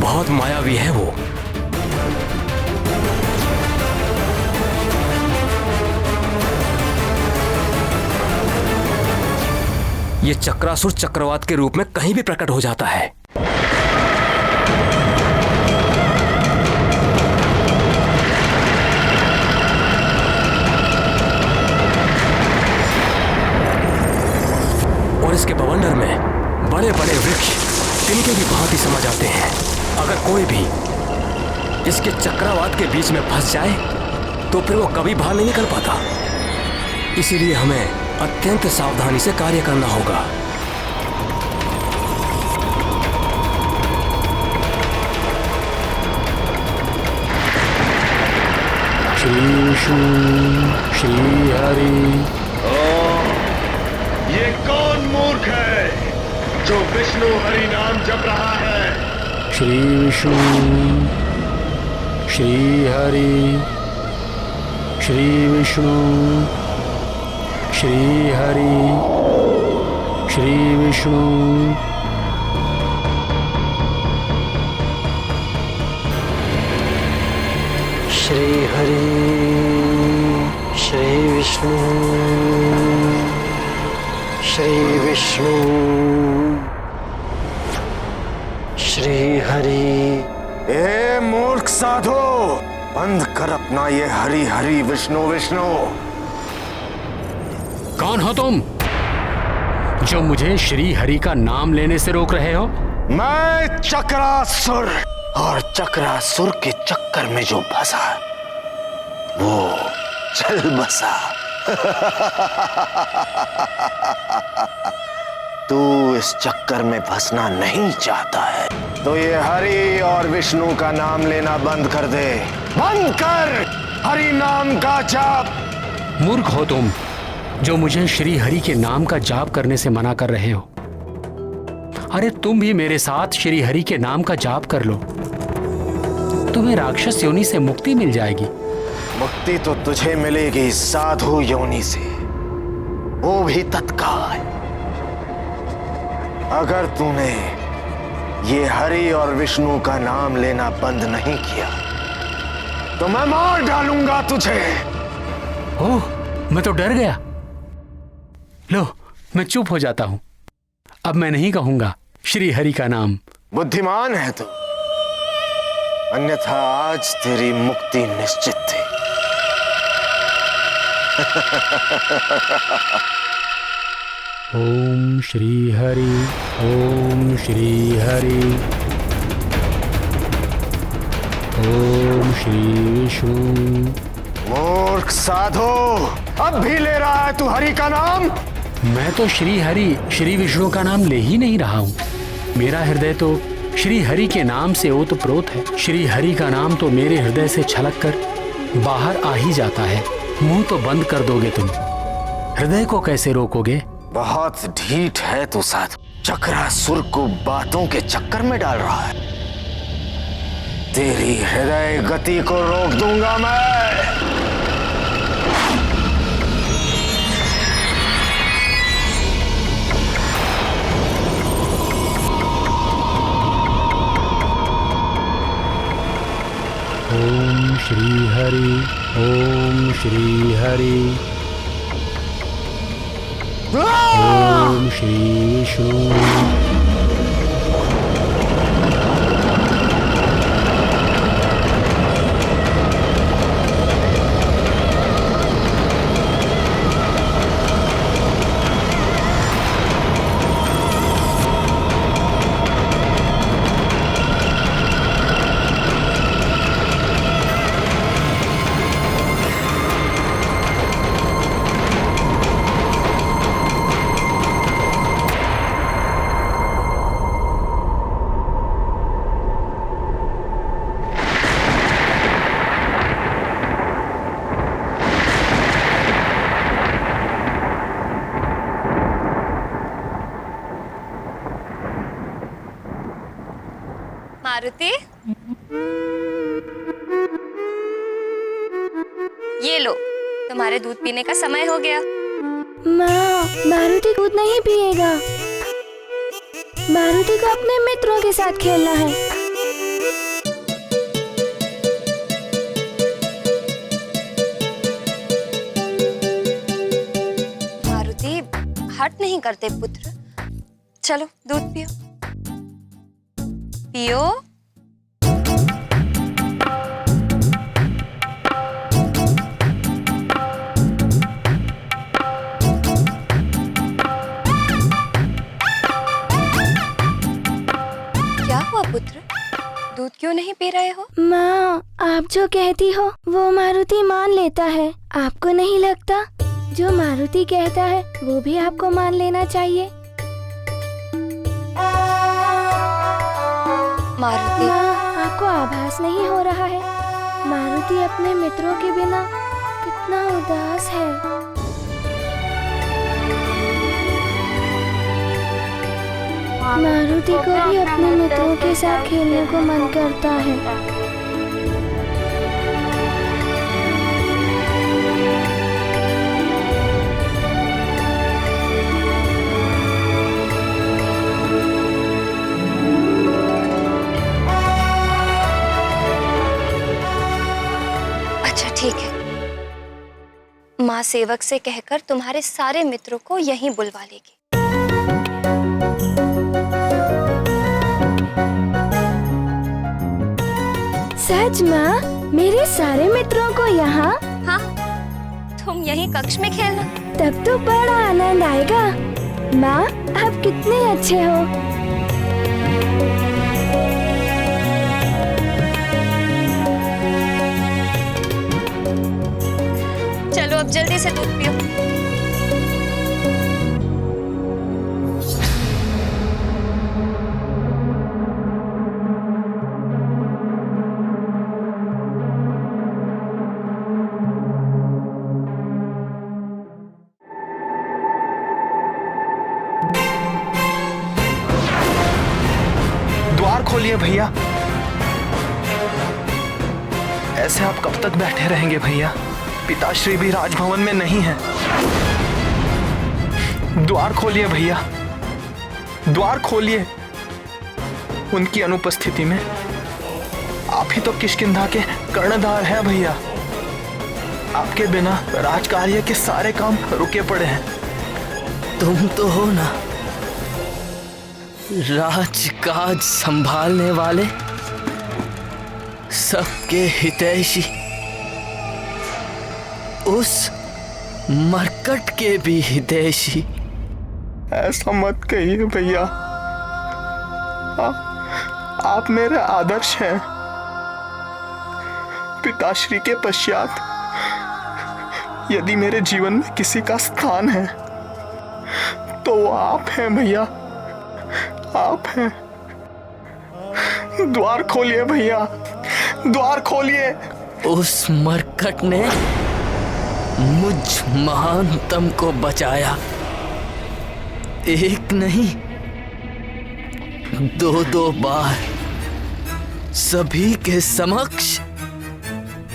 बहुत मायावी है वो। ये चक्रासुर चक्रवात के रूप में कहीं भी प्रकट हो जाता है। और इसके बवंडर में बड़े बड़े वृक्ष तिनके की भांति समझ आते हैं। अगर कोई भी इसके चक्रवात के बीच में फंस जाए तो फिर वो कभी बाहर नहीं निकल पाता। इसीलिए हमें अत्यंत सावधानी से कार्य करना होगा। श्री विष्णु श्री हरि। ये कौन मूर्ख है जो विष्णु हरि नाम जप रहा है? श्री विष्णु श्री हरि। श्री विष्णु श्री हरि। श्री विष्णु। श्री हरि। श्री विष्णु। श्री विष्णु। श्री हरि। ए मूर्ख साधु, बंद कर अपना ये हरि हरि विष्णु विष्णु। कौन हो तुम जो मुझे श्री हरि का नाम लेने से रोक रहे हो? मैं चक्रासुर, और चक्रासुर के चक्कर में जो फंसा वो चल बसा। तू इस चक्कर में फंसना नहीं चाहता है तो ये हरि और विष्णु का नाम लेना बंद कर दे। बंद कर हरि नाम का जाप। मूर्ख हो तुम जो मुझे श्री हरि के नाम का जाप करने से मना कर रहे हो। अरे तुम भी मेरे साथ श्री हरि के नाम का जाप कर लो, तुम्हें राक्षस योनि से मुक्ति मिल जाएगी। मुक्ति तो तुझे मिलेगी साधु योनि से, वो भी तत्काल। अगर तूने ये हरि और विष्णु का नाम लेना बंद नहीं किया तो मैं मार डालूंगा तुझे। ओह, मैं तो डर गया। लो, मैं चुप हो जाता हूं। अब मैं नहीं कहूंगा श्री हरि का नाम। बुद्धिमान है तू, अन्यथा आज तेरी मुक्ति निश्चित थी। ओम श्री हरि। ओम श्री हरि। ओम श्री विष्णु। मूर्ख साधु, अब भी ले रहा है तू हरि का नाम? मैं तो श्री हरि श्री विष्णु का नाम ले ही नहीं रहा हूं। मेरा हृदय तो श्री हरि के नाम से ओतप्रोत है। श्री हरि का नाम तो मेरे हृदय से छलक कर बाहर आ ही जाता है। मुंह तो बंद कर दोगे तुम, हृदय को कैसे रोकोगे? बहुत ढीठ है तू साधु। चक्रासुर को बातों के चक्कर में डाल रहा है। तेरी हृदय गति को रोक दूंगा मैं। हरि ओम श्री हरि ओम श्री विष्णु। मारुति, ये लो, तुम्हारे दूध पीने का समय हो गया। माँ, मारुति दूध नहीं पिएगा। मारुति को अपने मित्रों के साथ खेलना है। मारुति हट नहीं करते पुत्र, चलो दूध पियो। पियो। क्या हुआ पुत्र, दूध क्यों नहीं पी रहे हो? माँ, आप जो कहती हो वो मारुति मान लेता है। आपको नहीं लगता जो मारुति कहता है वो भी आपको मान लेना चाहिए? मारुति, आपको आभास नहीं हो रहा है मारुति अपने मित्रों के बिना कितना उदास है? मारुति को भी अपने मित्रों के साथ खेलने को मन करता है। ठीक है, माँ सेवक से कहकर तुम्हारे सारे मित्रों को यहीं बुलवा लेगी। सच माँ, मेरे सारे मित्रों को यहाँ? हाँ, तुम यहीं कक्ष में खेलना। तब तो बड़ा आनंद आएगा। माँ, आप कितने अच्छे हो। चलो अब जल्दी से दूध पियो। द्वार खोलिए भैया। ऐसे आप कब तक बैठे रहेंगे भैया? पिताश्री भी राजभवन में नहीं है। द्वार खोलिए भैया, द्वार खोलिए। उनकी अनुपस्थिति में आप ही तो किष्किंधा के कर्णधार हैं भैया। आपके बिना राजकार्य के सारे काम रुके पड़े हैं। तुम तो हो ना राजकाज संभालने वाले, सबके हितैषी, उस मरकट के भी हितैषी। ऐसा मत कहिए भैया, आप मेरे आदर्श हैं। पिताश्री के पश्चात यदि मेरे जीवन में किसी का स्थान है तो वो आप हैं भैया, आप हैं। द्वार खोलिए भैया, द्वार खोलिए। उस मरकट ने मुझ महानतम को बचाया, एक नहीं दो बार, सभी के समक्ष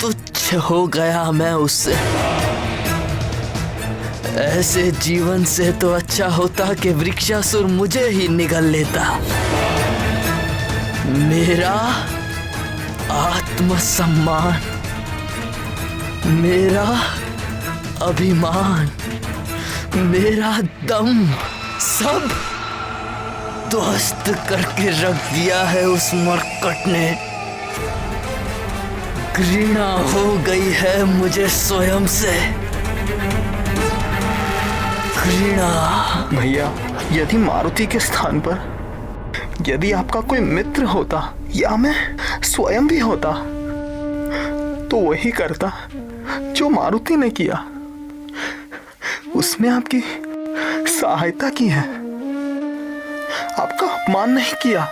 तुच्छ हो गया मैं उससे। ऐसे जीवन से तो अच्छा होता कि वृक्षासुर मुझे ही निगल लेता। मेरा आत्मसम्मान मेरा अभिमान, मेरा दम सब ध्वस्त करके रख दिया है उस मरकट ने। घृणा हो गई है मुझे स्वयं से, घृणा। भैया, यदि मारुति के स्थान पर यदि आपका कोई मित्र होता या मैं स्वयं भी होता तो वही करता जो मारुति ने किया। उसने आपकी सहायता की है, आपका अपमान नहीं किया।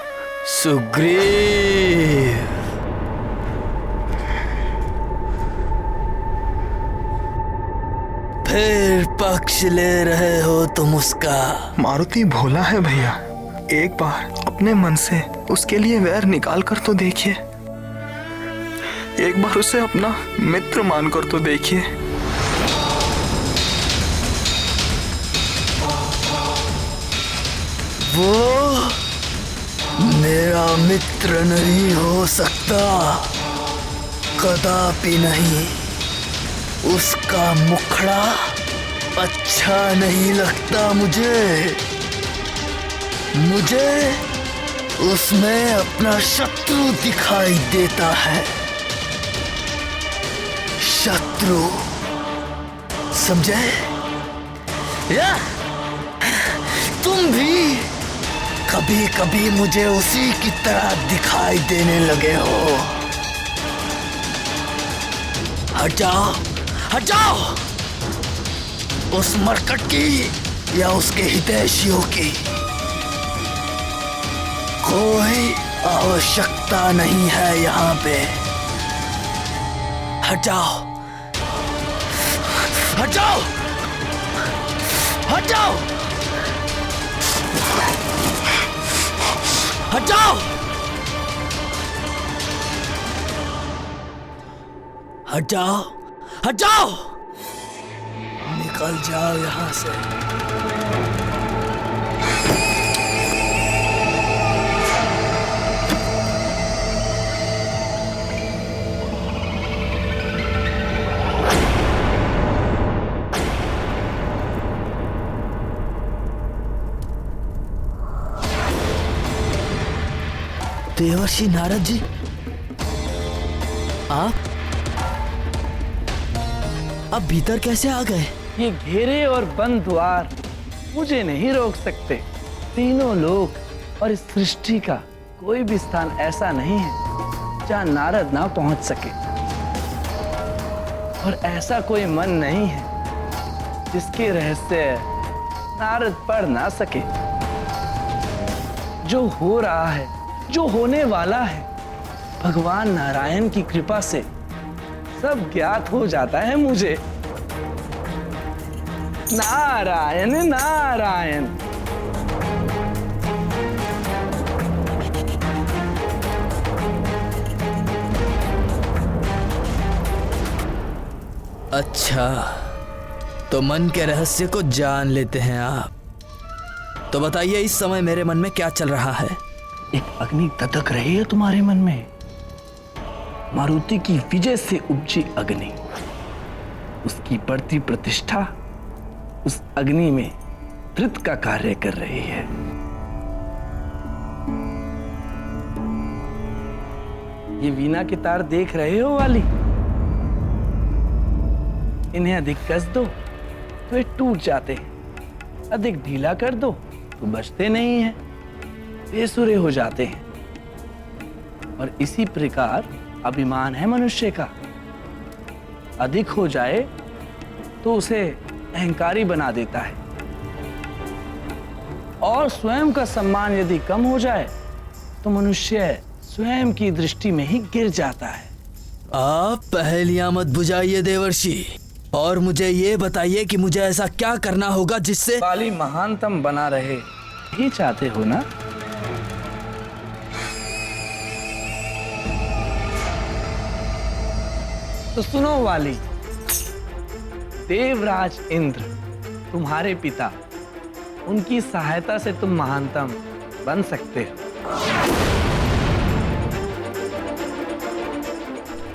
सुग्रीव, फिर पक्ष ले रहे हो तुम उसका। मारुति भोला है भैया, एक बार अपने मन से उसके लिए वैर निकाल कर तो देखिए, एक बार उसे अपना मित्र मानकर तो देखिए। वो मेरा मित्र नहीं हो सकता, कदापि नहीं। उसका मुखड़ा अच्छा नहीं लगता मुझे, मुझे उसमें अपना शत्रु दिखाई देता है। शत्रु, समझे? या तुम भी कभी कभी मुझे उसी की तरह दिखाई देने लगे हो। हट जाओ, हट जाओ उस मरकट की या उसके हितैषियों की। कोई आवश्यकता नहीं है यहाँ पे। हट जाओ, हट जाओ, हट जाओ, हट जाओ, हट जाओ, हट जाओ, निकल जाओ यहां से। देवर्षि नारद जी, आप भीतर कैसे आ गए? ये घेरे और बंद द्वार मुझे नहीं रोक सकते। तीनों लोक और इस सृष्टि का कोई भी स्थान ऐसा नहीं है जहां नारद ना पहुंच सके, और ऐसा कोई मन नहीं है जिसके रहस्य नारद पढ़ ना सके। जो हो रहा है, जो होने वाला है, भगवान नारायण की कृपा से सब ज्ञात हो जाता है मुझे। नारायण नारायण। अच्छा, तो मन के रहस्य को जान लेते हैं आप। तो बताइए, इस समय मेरे मन में क्या चल रहा है? एक अग्नि ततक रही है तुम्हारे मन में। मारुति की विजय से उपजी अग्नि, उसकी बढ़ती प्रतिष्ठा उस अग्नि में धृत का कार्य कर रही है। ये वीणा के तार देख रहे हो वाली, इन्हें अधिक कस दो तो ये टूट जाते हैं, अधिक ढीला कर दो तो बचते नहीं हैं, बेसुरे हो जाते हैं। और इसी प्रकार अभिमान है मनुष्य का, अधिक हो जाए तो उसे अहंकारी बना देता है, और स्वयं का सम्मान यदि कम हो जाए तो मनुष्य स्वयं की दृष्टि में ही गिर जाता है। आप पहेलियां मत बुझाइए देवर्षि, और मुझे ये बताइए कि मुझे ऐसा क्या करना होगा जिससे वाली महानतम बना रहे, ही चाहते हो ना? तो सुनो वाली, देवराज इंद्र तुम्हारे पिता, उनकी सहायता से तुम महानतम बन सकते हो।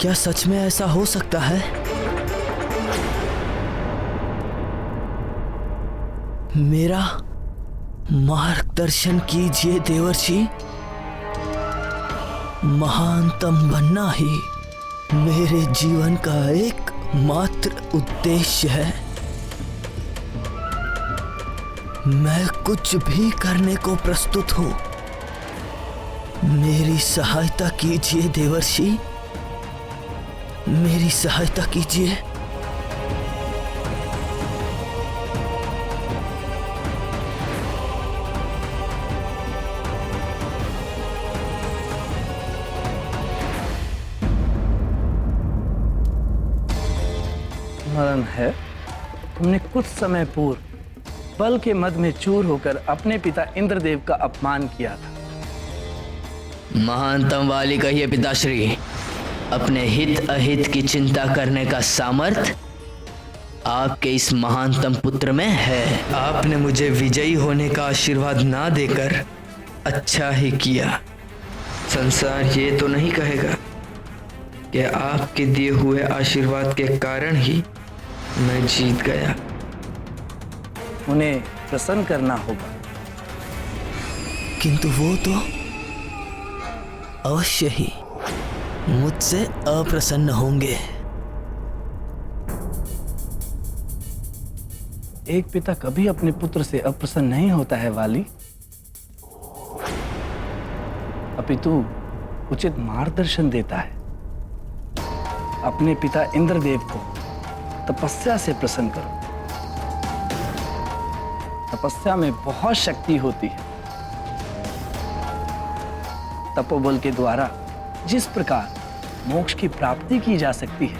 क्या सच में ऐसा हो सकता है? मेरा मार्गदर्शन कीजिए देवर्षि। महानतम बनना ही मेरे जीवन का एक मात्र उद्देश्य है। मैं कुछ भी करने को प्रस्तुत हूँ। मेरी सहायता कीजिए देवर्षि, मेरी सहायता कीजिए। स्मरण है, तुमने कुछ समय पूर्व बल के मद में चूर होकर अपने पिता इंद्रदेव का अपमान किया था। महानतम वाली कहिए पिताश्री, अपने हित अहित की चिंता करने का सामर्थ्य आपके इस महानतम पुत्र में है। आपने मुझे विजयी होने का आशीर्वाद ना देकर अच्छा ही किया। संसार ये तो नहीं कहेगा कि आपके दिए हुए आशीर्वाद के कारण ही मैं जीत गया। उन्हें प्रसन्न करना होगा। किंतु वो तो अवश्य ही मुझसे अप्रसन्न होंगे। एक पिता कभी अपने पुत्र से अप्रसन्न नहीं होता है वाली, अपितु उचित मार्गदर्शन देता है। अपने पिता इंद्रदेव को तपस्या से प्रसन्न करो। तपस्या में बहुत शक्ति होती है। तपोबल के द्वारा जिस प्रकार मोक्ष की प्राप्ति की जा सकती है,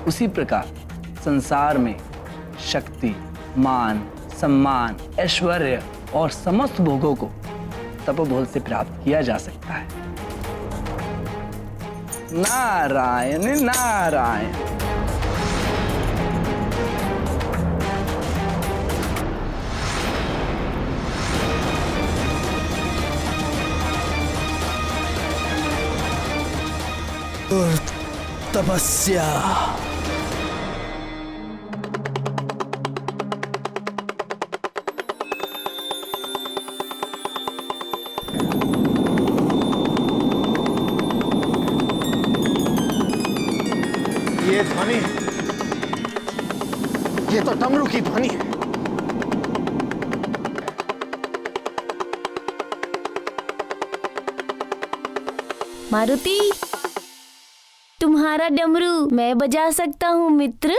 उसी प्रकार संसार में शक्ति, मान, सम्मान, ऐश्वर्य और समस्त भोगों को तपोबल से प्राप्त किया जा सकता है। नारायण नारायण। तपस्या। ये ध्वनि, ये तो डमरू की ध्वनि है। मारुति, तुम्हारा डमरू मैं बजा सकता हूँ मित्र।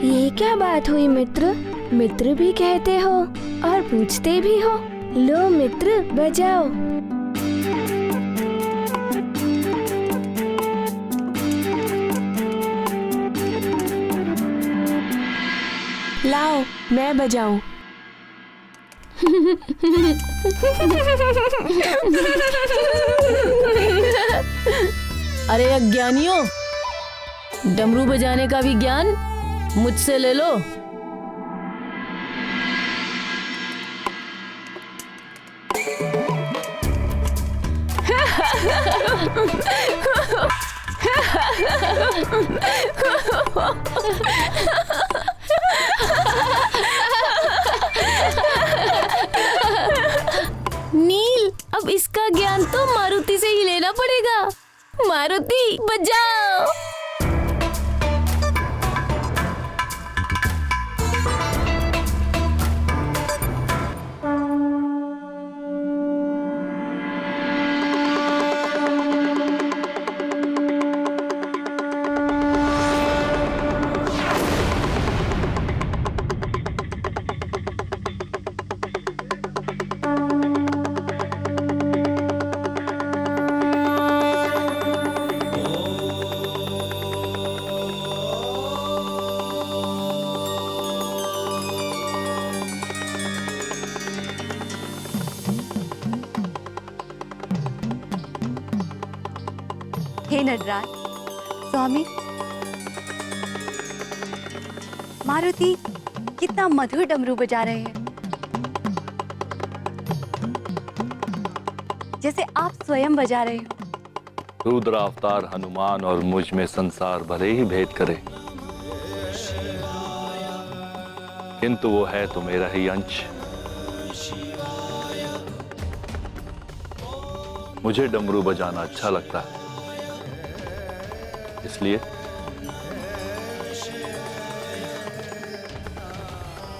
ये क्या बात हुई मित्र? मित्र भी कहते हो और पूछते भी हो। लो मित्र, बजाओ। लाओ, मैं बजाऊं। अरे अज्ञानियों, डमरू बजाने का भी ज्ञान मुझसे ले लो। नील, अब इसका ज्ञान तो मारुति से ही लेना पड़ेगा। मारुति, बजाओ। हे नटराज, स्वामी, मारुति कितना मधुर डमरू बजा रहे हैं, जैसे आप स्वयं बजा रहे हो। रुद्र अवतार हनुमान और मुझ में संसार भले ही भेद करे, किंतु वो है तो मेरा ही अंश। मुझे डमरू बजाना अच्छा लगता है, इसलिए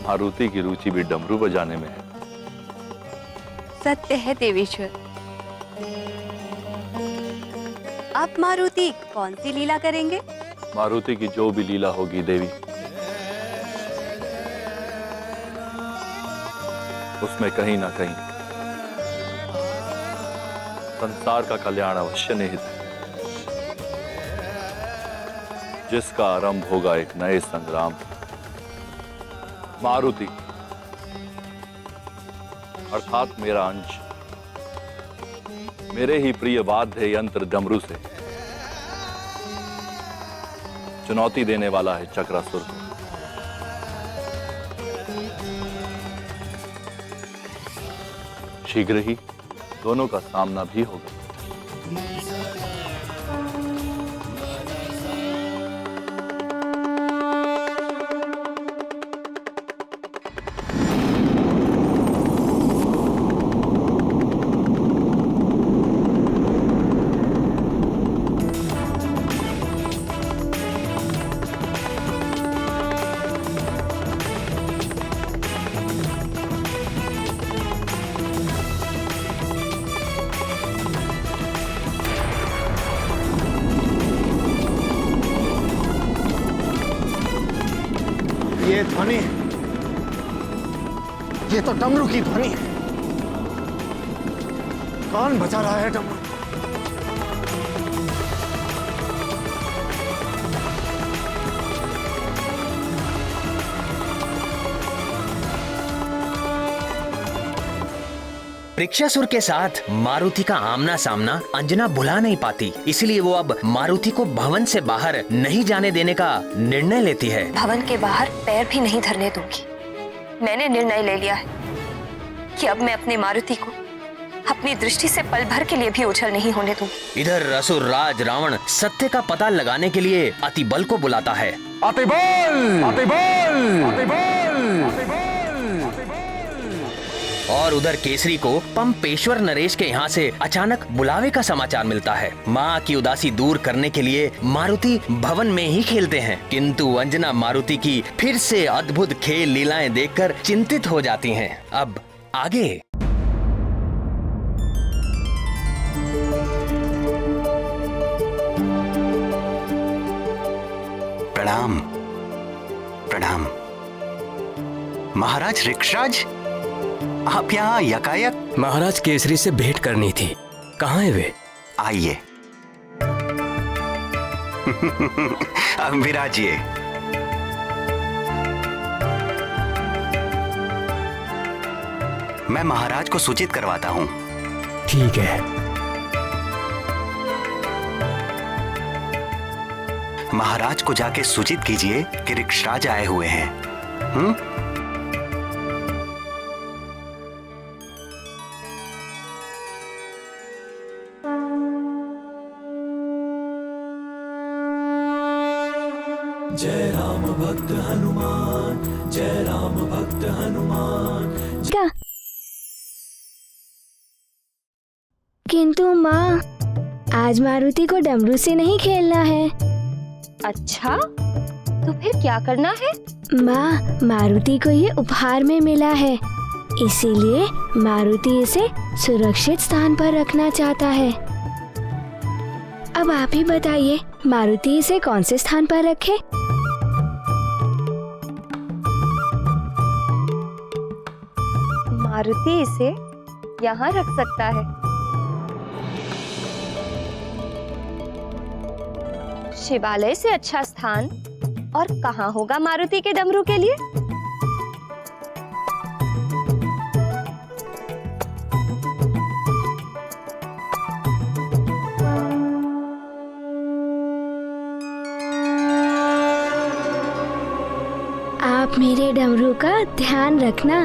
मारुति की रुचि भी डमरू बजाने में है। सत्य है देवेश्वर। आप मारुति कौन सी लीला करेंगे? मारुति की जो भी लीला होगी देवी, उसमें कहीं ना कहीं संसार का कल्याण अवश्य निहित है, जिसका आरंभ होगा एक नए संग्राम। मारुति अर्थात मेरा अंश मेरे ही प्रिय वाद्य यंत्र डमरू से चुनौती देने वाला है चक्रासुर को। शीघ्र ही दोनों का सामना भी होगा। ये ध्वनि, ये तो डमरू की ध्वनि है। कौन बजा रहा है डमरू? वृक्षासुर के साथ मारुति का आमना सामना अंजना भुला नहीं पाती, इसलिए वो अब मारुति को भवन से बाहर नहीं जाने देने का निर्णय लेती है। भवन के बाहर पैर भी नहीं धरने दूंगी। मैंने निर्णय ले लिया है कि अब मैं अपनी मारुति को अपनी दृष्टि से पल भर के लिए भी ओझल नहीं होने दूंगी। इधर असुर राज रावण सत्य का पता लगाने के लिए अतिबल को बुलाता है। अतिबल! अतिबल! अतिबल! और उधर केसरी को पंपेश्वर नरेश के यहाँ से अचानक बुलावे का समाचार मिलता है। माँ की उदासी दूर करने के लिए मारुति भवन में ही खेलते हैं, किंतु अंजना मारुति की फिर से अद्भुत खेल लीलाएं देखकर चिंतित हो जाती हैं। अब आगे प्रणाम प्रणाम। महाराज ऋक्षराज, आप यहाँ यकायक? महाराज केसरी से भेंट करनी थी, कहाँ है वे? आइए। विराजिए। मैं महाराज को सूचित करवाता हूँ। ठीक है। महाराज को जाके सूचित कीजिए कि ऋक्षराज आए हुए हैं। जय राम भक्त हनुमान, जय राम भक्त हनुमान। किंतु माँ, आज मारुति को डमरू से नहीं खेलना है। अच्छा, तो फिर क्या करना है? माँ, मारुति को ये उपहार में मिला है, इसीलिए मारुति इसे सुरक्षित स्थान पर रखना चाहता है। अब आप ही बताइए, मारुति इसे कौन से स्थान पर रखे? मारुति इसे यहाँ रख सकता है। शिवालय से अच्छा स्थान और कहाँ होगा मारुति के डमरू के लिए? आप मेरे डमरू का ध्यान रखना।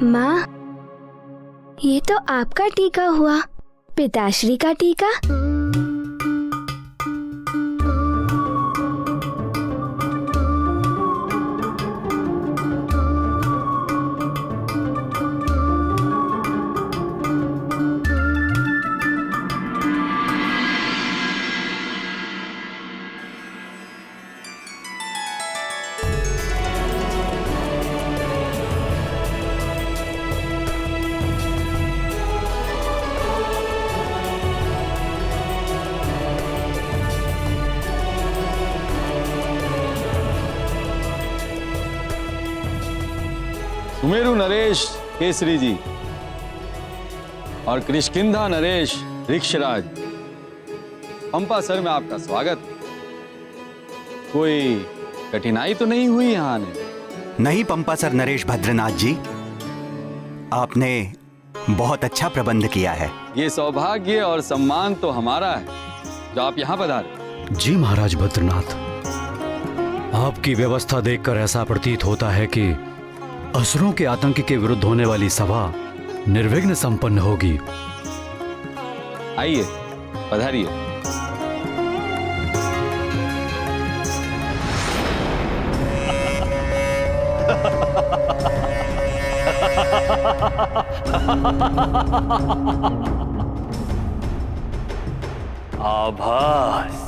माँ, ये तो आपका टीका हुआ, पिताश्री का टीका। सुमेरु नरेश केसरी जी और कृष्किंधा नरेश ऋक्षराज, पंपा सर में आपका स्वागत। कोई कठिनाई तो नहीं हुई यहाँ आने? नहीं पंपा सर नरेश भद्रनाथ जी, आपने बहुत अच्छा प्रबंध किया है। ये सौभाग्य और सम्मान तो हमारा है जो आप यहाँ पधारे। जी महाराज भद्रनाथ, आपकी व्यवस्था देखकर ऐसा प्रतीत होता है कि असुरों के आतंक के विरुद्ध होने वाली सभा निर्विघ्न संपन्न होगी। आइए, पधारिए। आभास,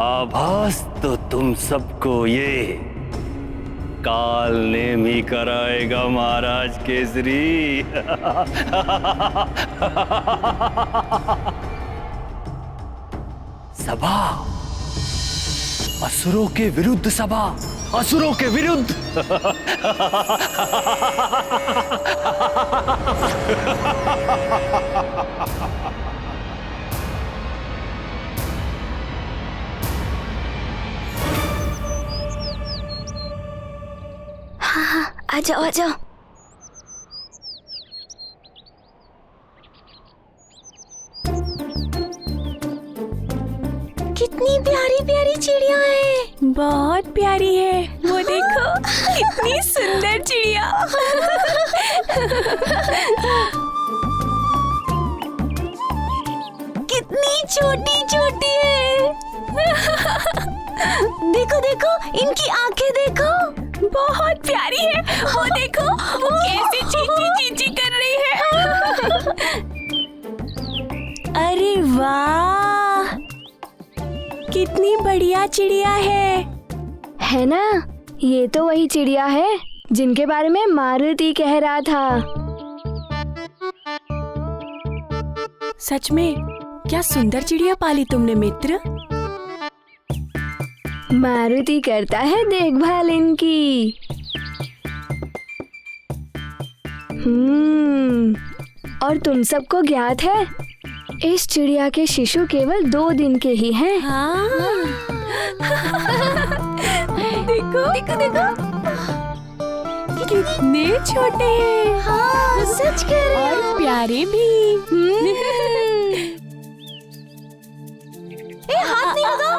आभास तो तुम सबको ये काल नेम ही कराएगा महाराज केसरी। सभा, असुरों के विरुद्ध सभा, असुरों के विरुद्ध। हाँ, आ जाओ आ जाओ। कितनी प्यारी प्यारी चिड़िया है, बहुत प्यारी है। वो देखो कितनी सुंदर चिड़िया। कितनी छोटी छोटी है। देखो देखो इनकी आंखें देखो, बहुत प्यारी है। वो देखो वो कैसे चींची चींची कर रही है। अरे वाह, कितनी बढ़िया चिड़िया है ना? ये तो वही चिड़िया है जिनके बारे में मारुति कह रहा था। सच में क्या सुंदर चिड़िया पाली तुमने मित्र। मारुति करता है देखभाल इनकी। और तुम सबको ज्ञात है इस चिड़िया के शिशु केवल 2 दिन के ही हैं। हाँ। देखो देखो देखो कितने छोटे हैं। हाँ, सच कह रहे हो। और प्यारे भी। हाथ नहीं लगा।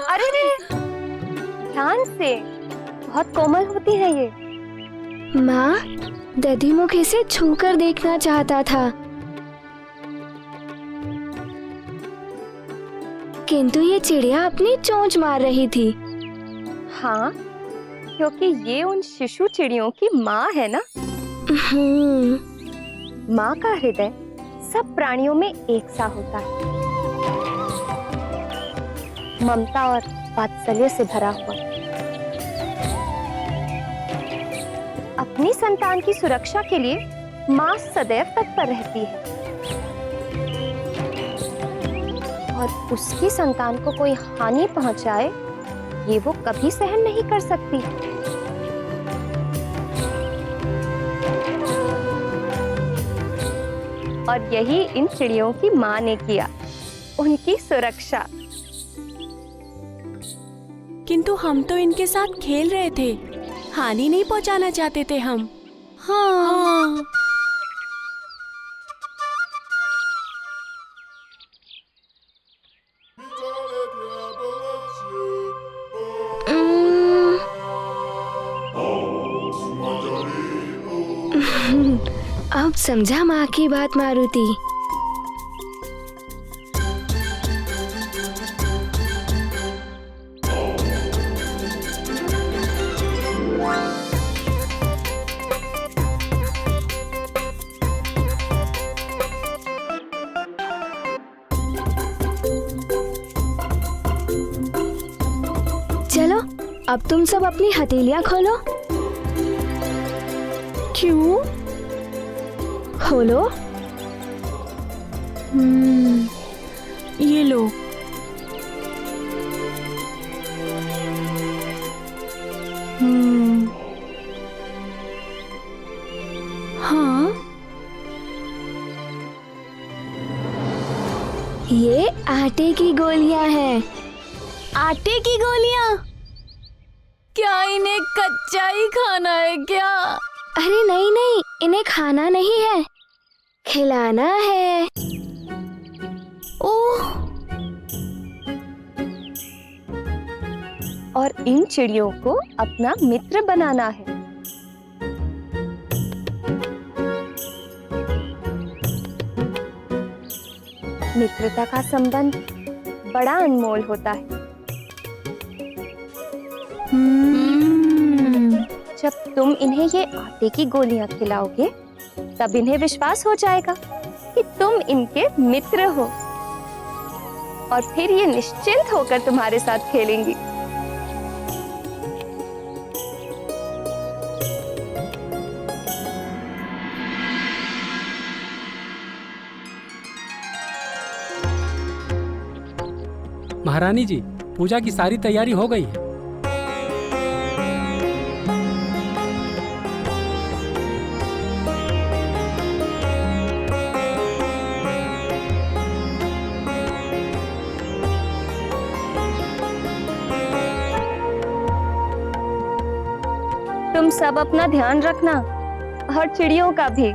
अरे रे, ध्यान से, बहुत कोमल होती है ये। माँ, दधिमुख इसे छूकर देखना चाहता था, किंतु ये चिड़िया अपनी चोंच मार रही थी। हाँ, क्योंकि ये उन शिशु चिड़ियों की माँ है ना। माँ का हृदय सब प्राणियों में एक सा होता है, ममता और वात्सल्य से भरा हुआ। अपनी संतान की सुरक्षा के लिए माँ सदैव तत्पर रहती है और उसकी संतान को कोई हानि पहुंचाए ये वो कभी सहन नहीं कर सकती। और यही इन चिड़ियों की माँ ने किया, उनकी सुरक्षा। किंतु हम तो इनके साथ खेल रहे थे, हानि नहीं पहुंचाना चाहते थे हम। हाँ। अब समझा माँ की बात मारुति। चलो अब तुम सब अपनी हथेलियां खोलो। क्यों? खोलो। ये लो। हाँ, ये आटे की गोलियां हैं। आटे की गोलियां? क्या इन्हें कच्चा ही खाना है क्या? अरे नहीं नहीं, इन्हें खाना नहीं है, खिलाना है। ओह, और इन चिड़ियों को अपना मित्र बनाना है। मित्रता का संबंध बड़ा अनमोल होता है। जब तुम इन्हें ये आटे की गोलियां खिलाओगे, तब इन्हें विश्वास हो जाएगा कि तुम इनके मित्र हो, और फिर ये निश्चिंत होकर तुम्हारे साथ खेलेंगी। महारानी जी, पूजा की सारी तैयारी हो गई है। तुम सब अपना ध्यान रखना, और चिड़ियों का भी।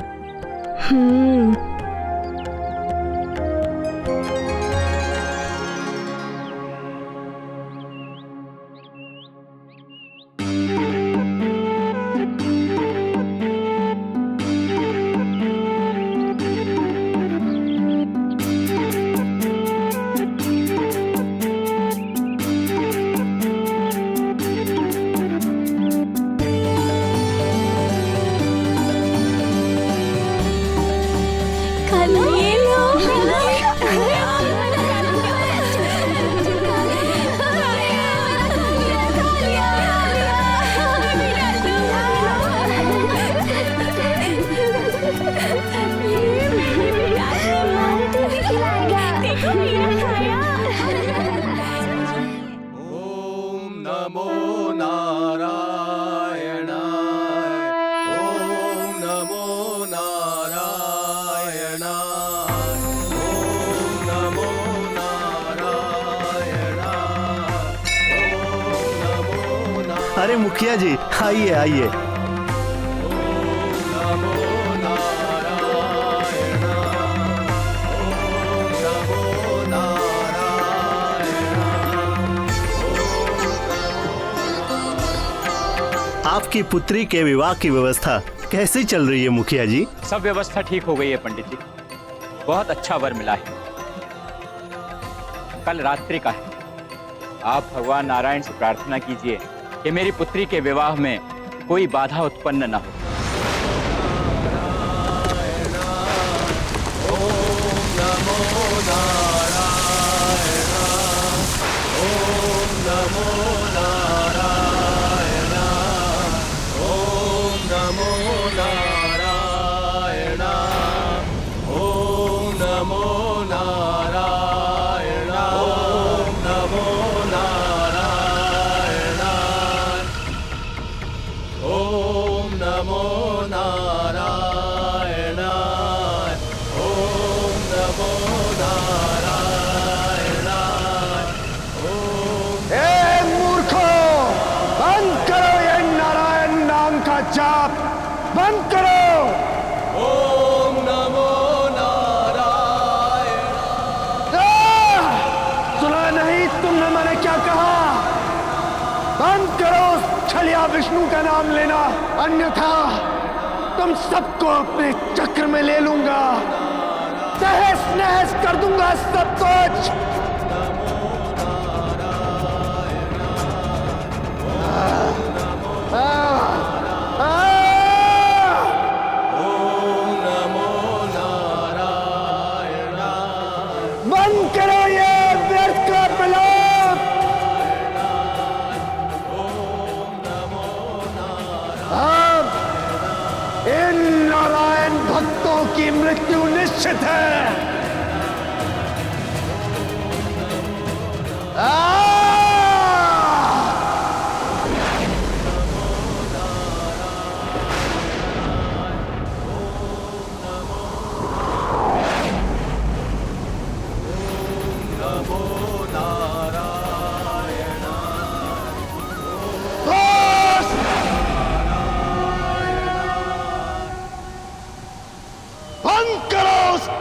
अरे मुखिया जी, आइए आइए। आपकी पुत्री के विवाह की व्यवस्था कैसी चल रही है मुखिया जी? सब व्यवस्था ठीक हो गई है पंडित जी, बहुत अच्छा वर मिला है। कल रात्रि का है। आप भगवान नारायण से प्रार्थना कीजिए कि मेरी पुत्री के विवाह में कोई बाधा उत्पन्न न हो। जाप बंद करो। ओम नमो नारायण। सुना नहीं तुमने मैंने क्या कहा? बंद करो छलिया विष्णु का नाम लेना, अन्यथा तुम सबको अपने चक्र में ले लूंगा, तहस नहस कर दूंगा सब कुछ। बंद करो ये व्यर्थ का प्रलाप। अब इन नारायण भक्तों की मृत्यु निश्चित है।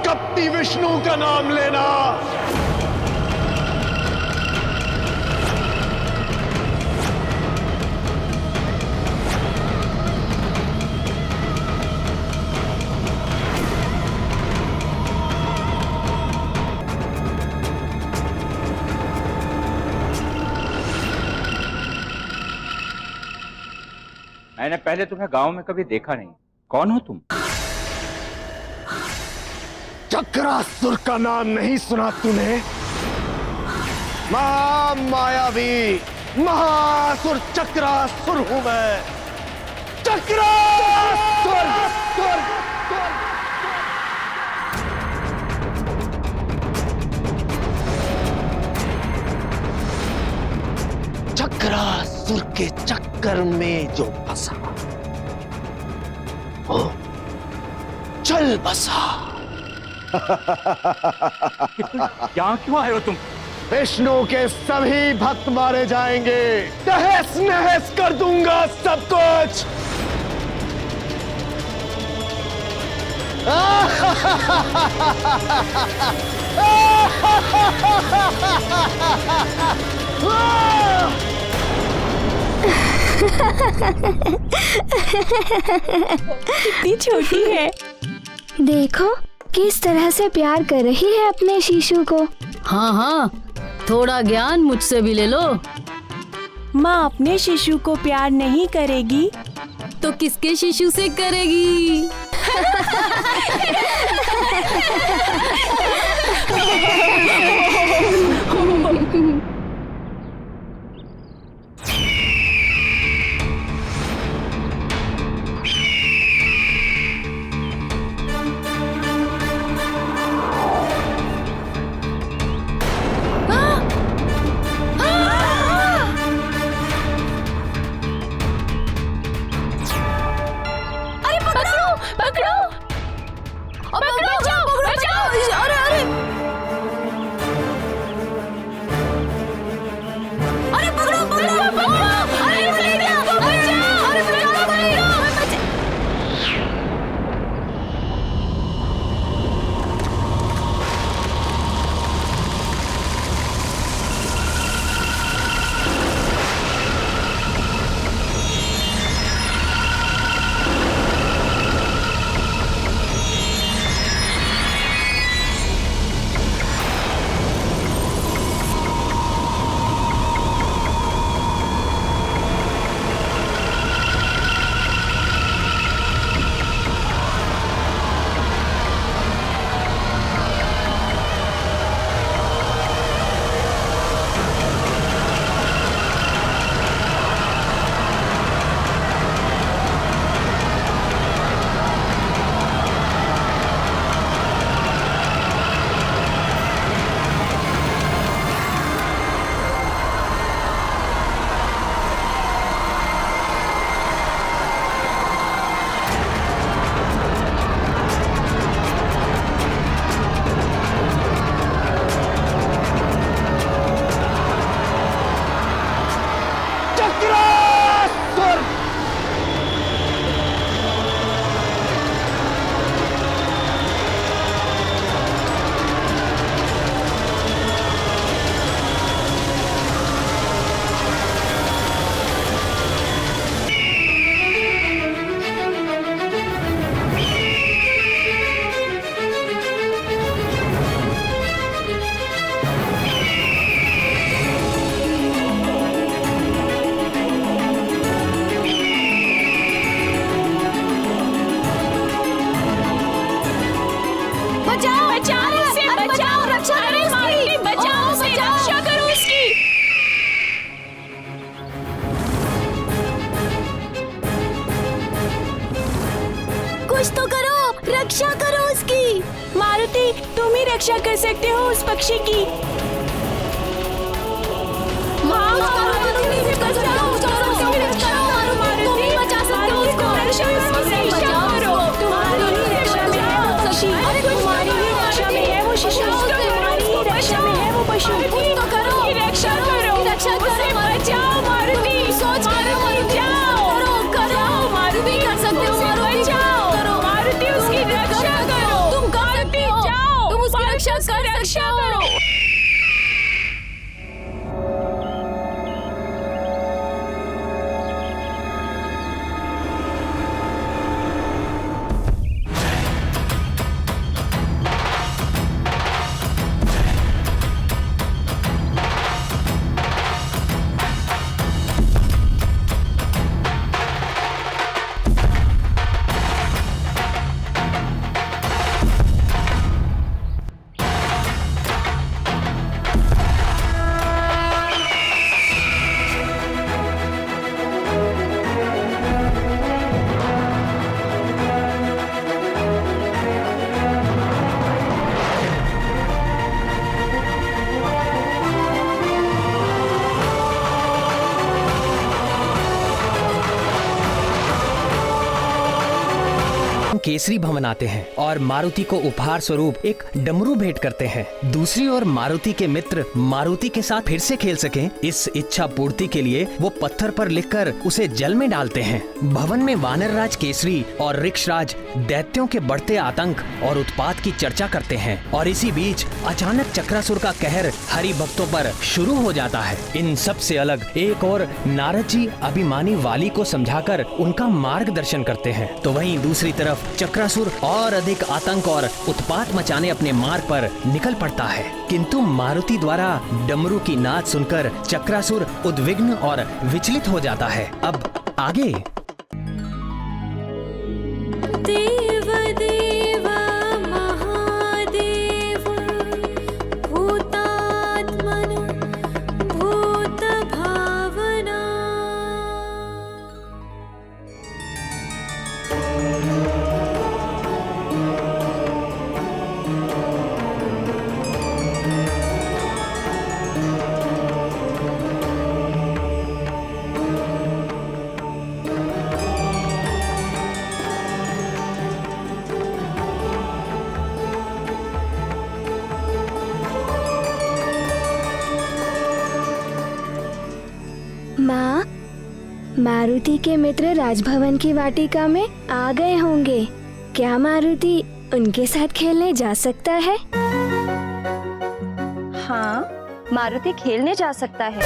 कपटी विष्णु का नाम लेना। मैंने पहले तुम्हें गांव में कभी देखा नहीं। कौन हो तुम? चक्रासुर का नाम नहीं सुना तूने? महामायावी महासुर चक्रासुर हूं मैं। चक्रासुर। चक्रासुर के चक्कर में जो फंसा वो चल बसा। यहाँ क्यों आए हो तुम? विष्णु के सभी भक्त मारे जाएंगे, तहस नहस कर दूंगा सब कुछ। कितनी छोटी है। देखो किस तरह से प्यार कर रही है अपने शिशु को। हाँ हाँ, थोड़ा ज्ञान मुझसे भी ले लो। माँ अपने शिशु को प्यार नहीं करेगी तो किसके शिशु से करेगी? रक्षा करो उसकी। मारुति, तुम ही रक्षा कर सकते हो उस पक्षी की। केसरी भवन आते हैं और मारुति को उपहार स्वरूप एक डमरू भेंट करते हैं। दूसरी ओर मारुति के मित्र मारुति के साथ फिर से खेल सकें, इस इच्छा पूर्ति के लिए वो पत्थर पर लिखकर उसे जल में डालते हैं। भवन में वानर राज केसरी और ऋक्षराज दैत्यों के बढ़ते आतंक और उत्पात की चर्चा करते हैं और इसी बीच अचानक चक्रासुर का कहर हरि भक्तों पर शुरू हो जाता है। इन सब से अलग एक और नारद जी अभिमानी वाली को समझाकर उनका मार्गदर्शन करते हैं, तो वहीं दूसरी तरफ चक्रासुर और अधिक आतंक और उत्पात मचाने अपने मार्ग पर निकल पड़ता है। किंतु मारुति द्वारा डमरू की नाद सुनकर चक्रासुर उद्विग्न और विचलित हो जाता है। अब आगे। देव देव महादेव भूतात्मन भूत भावना। माँ, मारुति के मित्र राजभवन की वाटिका में आ गए होंगे। क्या मारुति उनके साथ खेलने जा सकता है? हाँ, मारुति खेलने जा सकता है।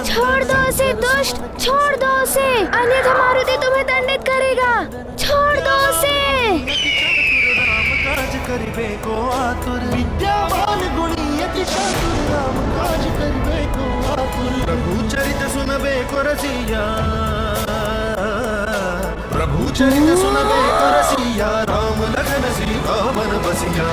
छोड़ दो उसे दुष्ट, छोड़ दो उसे, अन्यथा मारुति तुम्हें दंडित करेगा। छोड़ दो उसे। प्रभु चरित सुनबे को रसिया, प्रभु चरित सुनबे को रसिया, राम लखन सीता मन बसिया।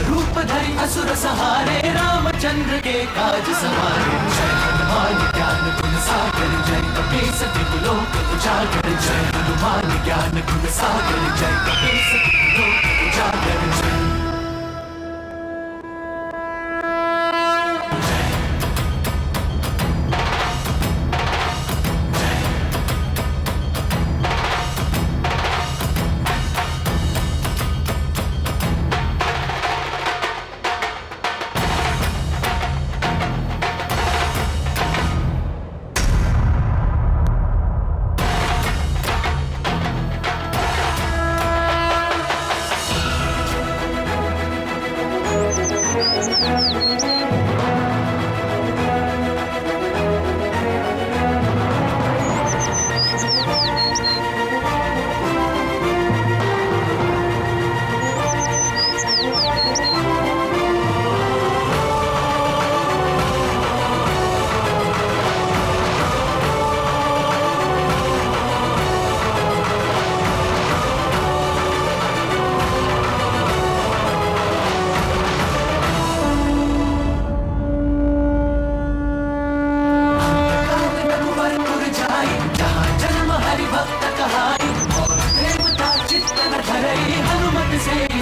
रूप धरि असुर सहारे, रामचंद्र के काज सवारे। जय हनुमान ज्ञान गुण सागर, जय कपीस तिहु लोक उजागर। जय हनुमान ज्ञान गुण सागर, जय कपीस तिहु लोक उजागर। जय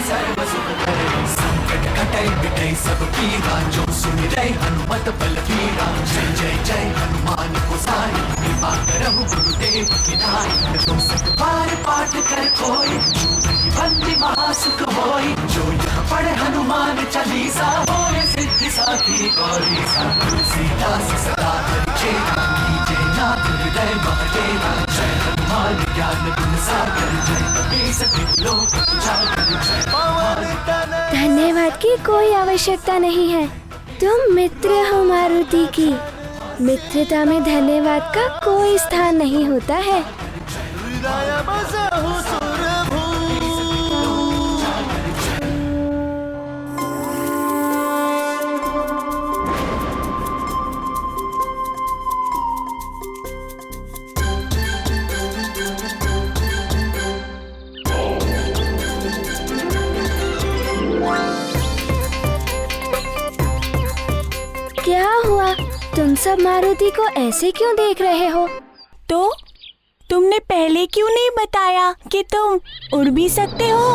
सर्व सुख करई संकट कटई मिटई सब पीरा जो सुमिरै हनुमत बलबीरा जय जय जय हनुमान गोसाई कृपा करहु गुरुदेव की नाई जो सत बार पाठ कर कोई बंदी महासुख होई जो यह पढ़े हनुमान चालीसा होए सिद्धि साखी गौरीसा तुलसीदास सदा हरिचेरा कीजे नाथ हृदय महडेरा जय हनुमान ज्ञान गुण सागर जय कपीस तिहु लोक उजागर जय। धन्यवाद की कोई आवश्यकता नहीं है, तुम मित्र हो मारुति की। मित्रता में धन्यवाद का कोई स्थान नहीं होता है। क्या हुआ? तुम सब मारुति को ऐसे क्यों देख रहे हो? तो तुमने पहले क्यों नहीं बताया कि तुम उड़ भी सकते हो?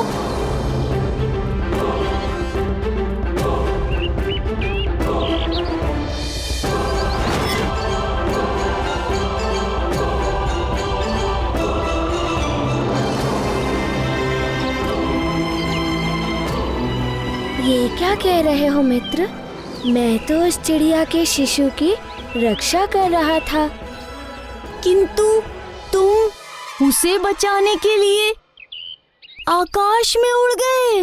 ये क्या कह रहे हो मित्र? मैं तो उस चिड़िया के शिशु की रक्षा कर रहा था। किंतु तुम उसे बचाने के लिए आकाश में उड़ गए।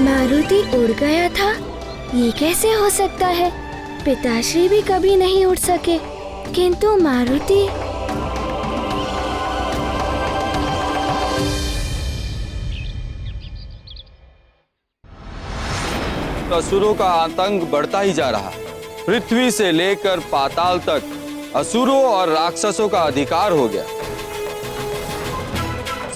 मारुति उड़ गया था? ये कैसे हो सकता है? पिताश्री भी कभी नहीं उड़ सके, किंतु मारुति। असुरों का आतंक बढ़ता ही जा रहा। पृथ्वी से लेकर पाताल तक असुरों और राक्षसों का अधिकार हो गया।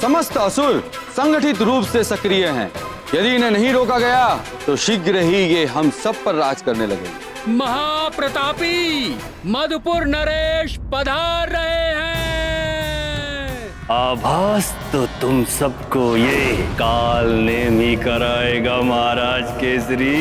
समस्त असुर संगठित रूप से सक्रिय हैं। यदि इन्हें नहीं रोका गया तो शीघ्र ही ये हम सब पर राज करने लगेंगे। महाप्रतापी मधुपुर नरेश पधार रहे हैं। आभास तो तुम सबको ये काल नेम ही कराएगा महाराज केसरी।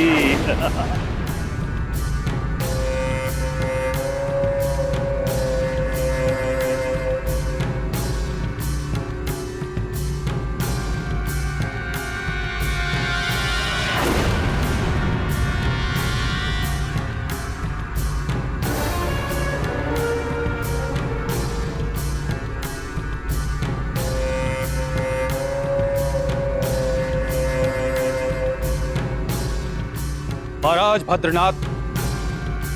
महाराज भद्रनाथ,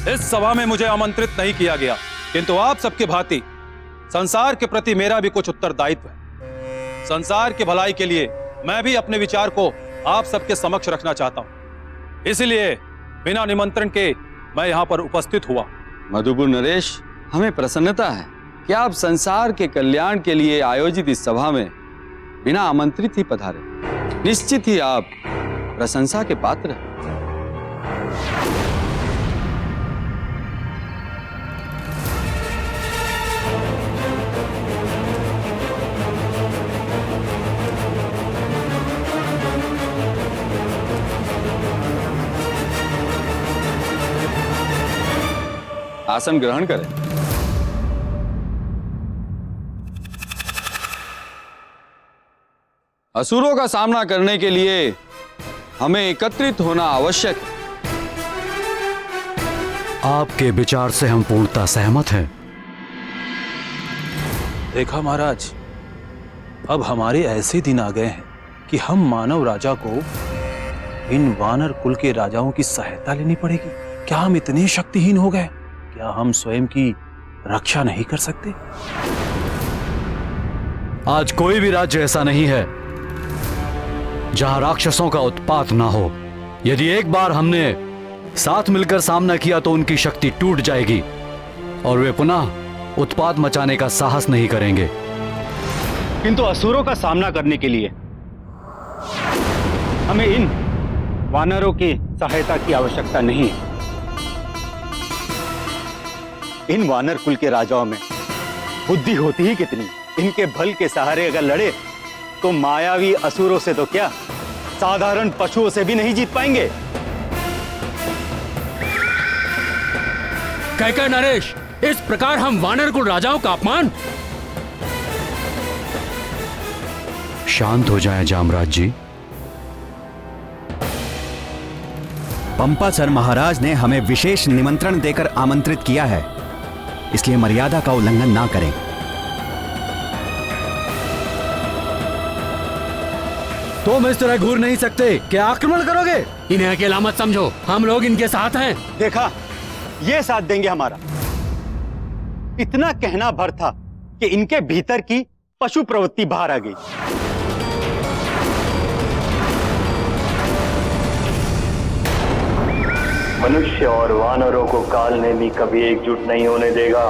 इस सभा में मुझे आमंत्रित नहीं किया गया, किंतु आप सबके भांति संसार के प्रति मेरा भी कुछ उत्तरदायित्व है। संसार की भलाई के लिए मैं भी अपने विचार को आप सबके समक्ष रखना चाहता हूं, इसलिए बिना निमंत्रण के मैं यहाँ पर उपस्थित हुआ। मधुपुर नरेश, हमें प्रसन्नता है कि आप संसार के कल्याण के लिए आयोजित इस सभा में बिना आमंत्रित ही पधारे। निश्चित ही आप प्रशंसा के पात्र हैं। आसन ग्रहण करें। असुरों का सामना करने के लिए हमें एकत्रित होना आवश्यक है। आपके विचार से हम पूर्णतः सहमत हैं। देखा महाराज, अब हमारे ऐसे दिन आ गए हैं कि हम मानव राजा को इन वानर कुल के राजाओं की सहायता लेनी पड़ेगी। क्या हम इतने शक्तिहीन हो गए? क्या हम स्वयं की रक्षा नहीं कर सकते? आज कोई भी राज्य ऐसा नहीं है जहां राक्षसों का उत्पात ना हो। यदि एक बार हमने साथ मिलकर सामना किया तो उनकी शक्ति टूट जाएगी और वे पुनः उत्पात मचाने का साहस नहीं करेंगे। किंतु असुरों का सामना करने के लिए हमें इन वानरों की सहायता की आवश्यकता नहीं है। इन वानर कुल के राजाओं में बुद्धि होती ही कितनी। इनके बल के सहारे अगर लड़े तो मायावी असुरों से तो क्या, साधारण पशुओं से भी नहीं जीत पाएंगे। कहकर नरेश, इस प्रकार हम वानर कुल राजाओं का अपमान। शांत हो जाएं जामराज जी। पंपासर महाराज ने हमें विशेष निमंत्रण देकर आमंत्रित किया है, इसलिए मर्यादा का उल्लंघन ना करें। तुम इस तरह घूर नहीं सकते, क्या आक्रमण करोगे? इन्हें अकेला मत समझो, हम लोग इनके साथ हैं। देखा, ये साथ देंगे हमारा। इतना कहना भर था कि इनके भीतर की पशु प्रवृत्ति बाहर आ गई। मनुष्य और वानरों को काल नेमी कभी एकजुट नहीं होने देगा।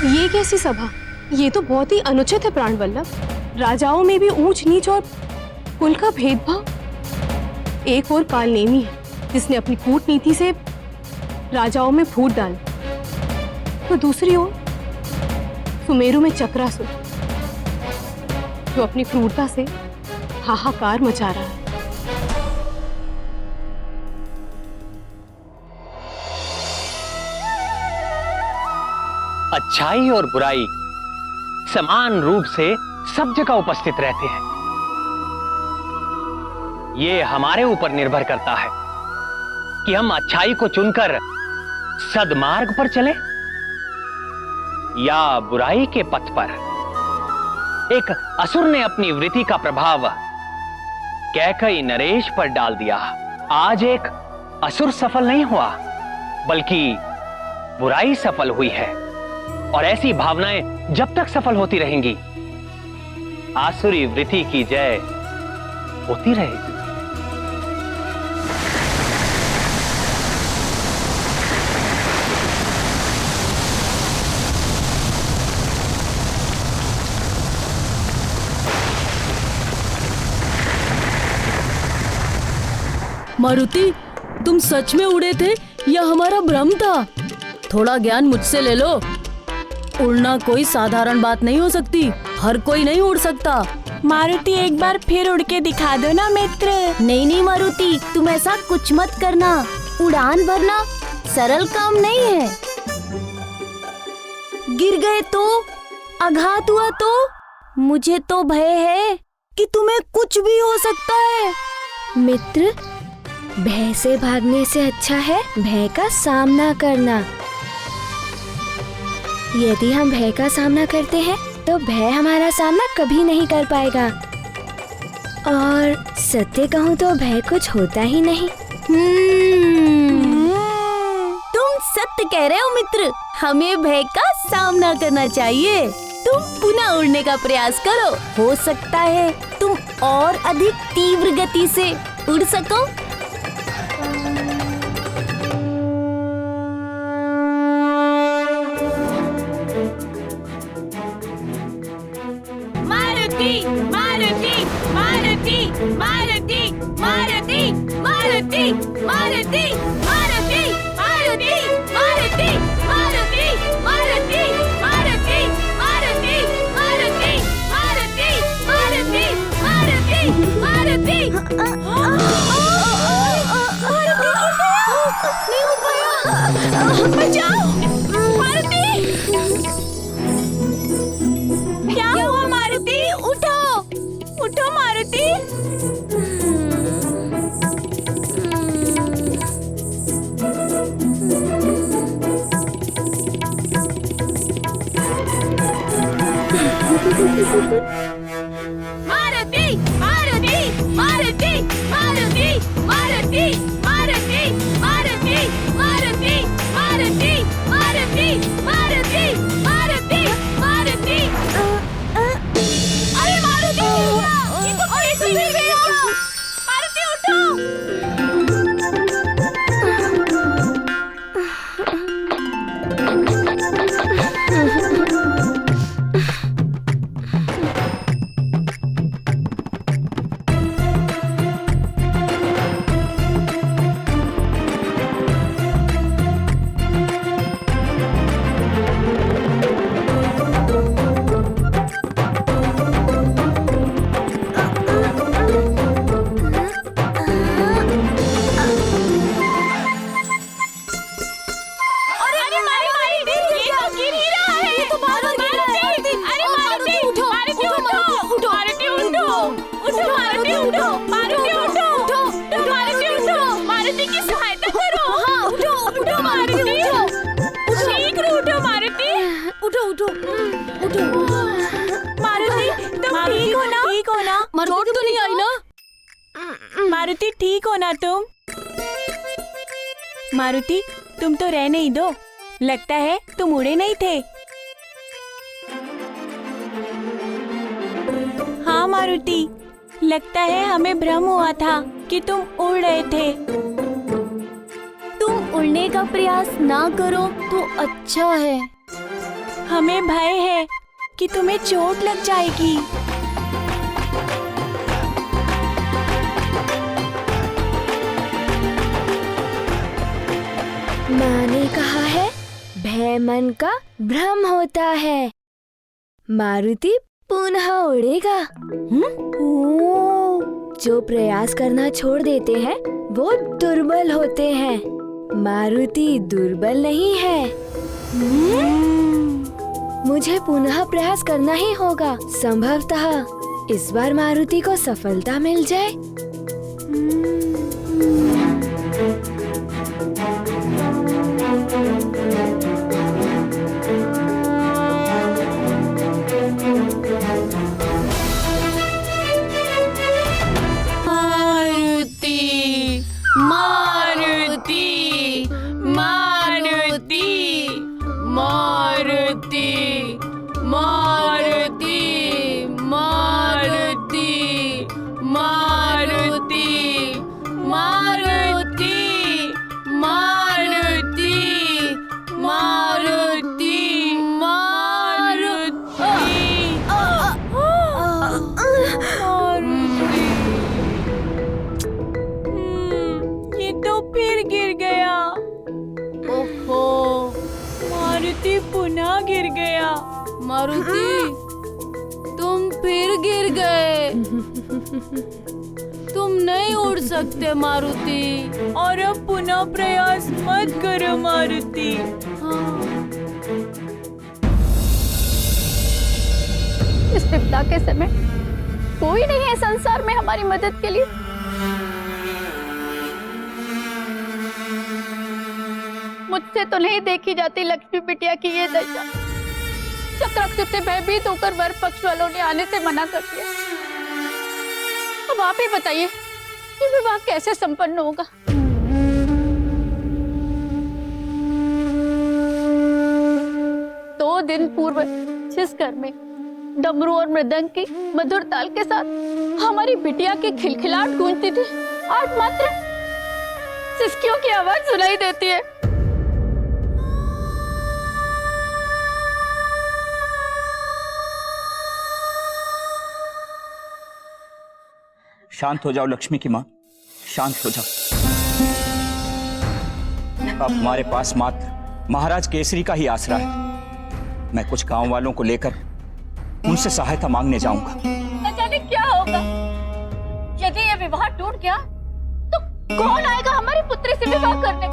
ये कैसी सभा? ये तो बहुत ही अनुचित है प्राण वल्लभ। राजाओं में भी ऊंच नीच और कुल का भेदभाव। एक और काल नेमी है जिसने अपनी कूटनीति से राजाओं में फूट डाला, तो दूसरी ओर सुमेरु में चक्रासुर जो अपनी क्रूरता से हाहाकार मचा रहा है। अच्छाई और बुराई समान रूप से सब जगह उपस्थित रहते हैं। ये हमारे ऊपर निर्भर करता है कि हम अच्छाई को चुनकर सद्मार्ग पर चले या बुराई के पथ पर। एक असुर ने अपनी वृत्ति का प्रभाव कैकई नरेश पर डाल दिया। आज एक असुर सफल नहीं हुआ, बल्कि बुराई सफल हुई है, और ऐसी भावनाएं जब तक सफल होती रहेंगी, आसुरी वृत्ति की जय होती रहेगी। मारुति, तुम सच में उड़े थे या हमारा भ्रम था? थोड़ा ज्ञान मुझसे ले लो। उड़ना कोई साधारण बात नहीं हो सकती, हर कोई नहीं उड़ सकता। मारुति, एक बार फिर उड़ के दिखा दो ना मित्र। नहीं नहीं मारुति, तुम ऐसा कुछ मत करना। उड़ान भरना सरल काम नहीं है। गिर गए तो, आघात हुआ तो? मुझे तो भय है कि तुम्हें कुछ भी हो सकता है। मित्र, भय से भागने से अच्छा है भय का सामना करना। यदि हम भय का सामना करते हैं तो भय हमारा सामना कभी नहीं कर पाएगा। और सत्य कहूँ तो भय कुछ होता ही नहीं। तुम सत्य कह रहे हो मित्र, हमें भय का सामना करना चाहिए। तुम पुनः उड़ने का प्रयास करो, हो सकता है तुम और अधिक तीव्र गति से उड़ सको। मारुति मारुति मारुति मारुति मारुति मारुति मारुति मारुति मारुति मारुति मारुति मारुति मारुति मारुति मारुति मारुति मारुति मारुति नहीं हो पाया। बचाओ मारुति। क्या हुआ मारुति? उठो उठो मारुति। मारुति मारुति मारुति मारुति मारुति मारुति मारुति मारुति मारुति मारुति ठीक हो ना तुम? मारुति, तुम तो रह नहीं दो। लगता है तुम उड़े नहीं थे। हाँ मारुति, लगता है हमें भ्रम हुआ था कि तुम उड़ रहे थे। तुम उड़ने का प्रयास ना करो तो अच्छा है। हमें भय है कि तुम्हें चोट लग जाएगी। माँ ने कहा है भय मन का भ्रम होता है। मारुति पुनः उड़ेगा। जो प्रयास करना छोड़ देते हैं वो दुर्बल होते हैं। मारुति दुर्बल नहीं है। मुझे पुनः प्रयास करना ही होगा। संभवतः इस बार मारुति को सफलता मिल जाए। पुनः गिर गया। मारुति, तुम फिर गिर गए। तुम नहीं उड़ सकते मारुति। और अब पुनः प्रयास मत करो मारुति। इस विपदा के समय कोई नहीं है संसार में हमारी मदद के लिए। मुझसे तो नहीं देखी जाती लक्ष्मी बिटिया की ये दशा। चक्रक्षुर से भयभीत होकर वर पक्ष वालों ने आने से मना कर दिया। अब आप ही बताइए कि विवाह कैसे संपन्न होगा। 2 दिन पूर्व जिस घर में डमरू और मृदंग की मधुर ताल के साथ हमारी बिटिया की खिलखिलाहट गूंजती थी, आज मात्र सिसकियों की आवाज सुनाई देती है। शांत हो जाओ लक्ष्मी की माँ, शांत हो जाओ। अब हमारे पास मात्र महाराज केसरी का ही आसरा है। मैं कुछ गांव वालों को लेकर उनसे सहायता मांगने जाऊंगा। न जाने क्या होगा। यदि ये विवाह टूट गया तो कौन आएगा हमारी पुत्री से विवाह करने?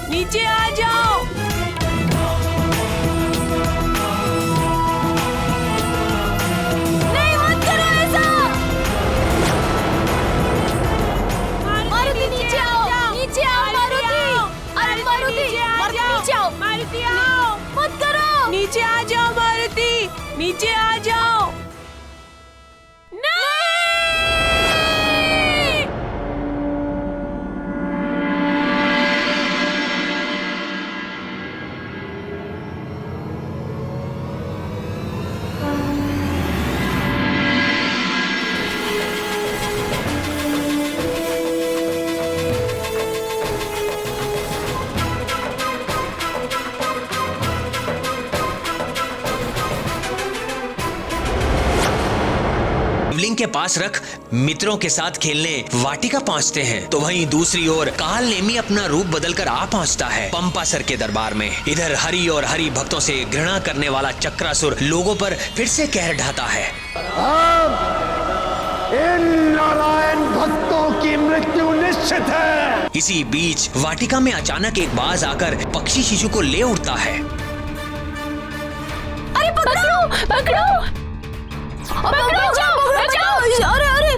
नीचे आ जाओ। नहीं, मत करो ऐसा। मारुति नीचे आओ, नीचे आओ मारुति। अरे मारुति, नीचे आओ। मारुति आओ, मत करो। नीचे आ जाओ मारुति, नीचे आ जाओ। शिवलिंग के पास रख मित्रों के साथ खेलने वाटिका पहुंचते हैं, तो वहीं दूसरी ओर काल नेमी अपना रूप बदलकर आ पहुंचता है पंपासर के दरबार में। इधर हरि और हरि भक्तों से घृणा करने वाला चक्रासुर लोगों पर फिर से कहर ढाता है। इन नारायण भक्तों की मृत्यु निश्चित है। इसी बीच वाटिका में अचानक एक बाज आकर पक्षी शिशु को ले उड़ता है। अरे पकड़ो पकड़ो बचाओ बचाओ। अरे अरे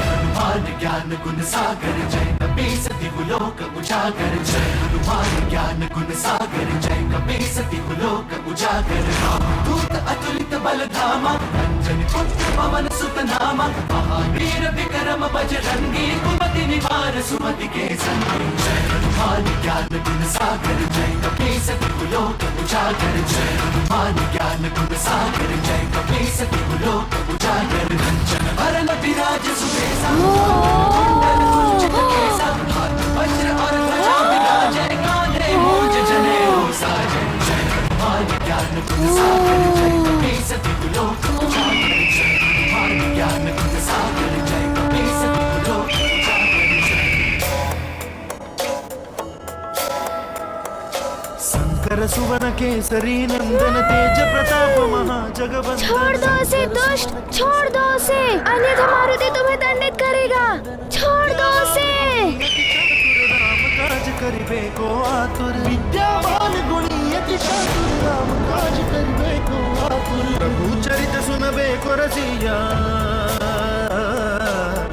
हनुमान ज्ञान गुण सागर जय कपीस दिगुलोक उजागर। जय हनुमान ज्ञान गुण सागर जय कपीस दिगुलोक उजागर। दूत अतुलित बल धामा अंजनी पुत्र पवन सुत नामा। महावीर विक्रम बजरंगी कुमति निवार सुमति के संगी। जय हनुमान ज्ञान गुण सागर जय कपीस दिगुलोक उजागर। जय हनुमान ज्ञान गुण सागर जय कपीस दिगुलोक उजागर। कंचन भरन विराज सुबेसा कुंडल कुंचित केसा। हाथ वज्र और ध्वजा विराजय कांधे मूंज जनेऊ साजै। जय हनुमान ज्ञान गुण सागर जय कपीस दिगुलोक उजागर। जय हनुमान ज्ञान गुण सागर जय कपीस दिगुलोक शंकर सुवन केसरी नंदन तेज प्रताप महाजगवंदन। छोड़ दो उसे दुष्ट, छोड़ दो उसे, अन्यथा मारुति तुम्हें दंडित करेगा। छोड़ दो उसे। राम काज करिबे को आतुर। विद्यावान गुणी अति चातुर राम काज करिबे को आतुर। प्रभु चरित सुनबे को रसिया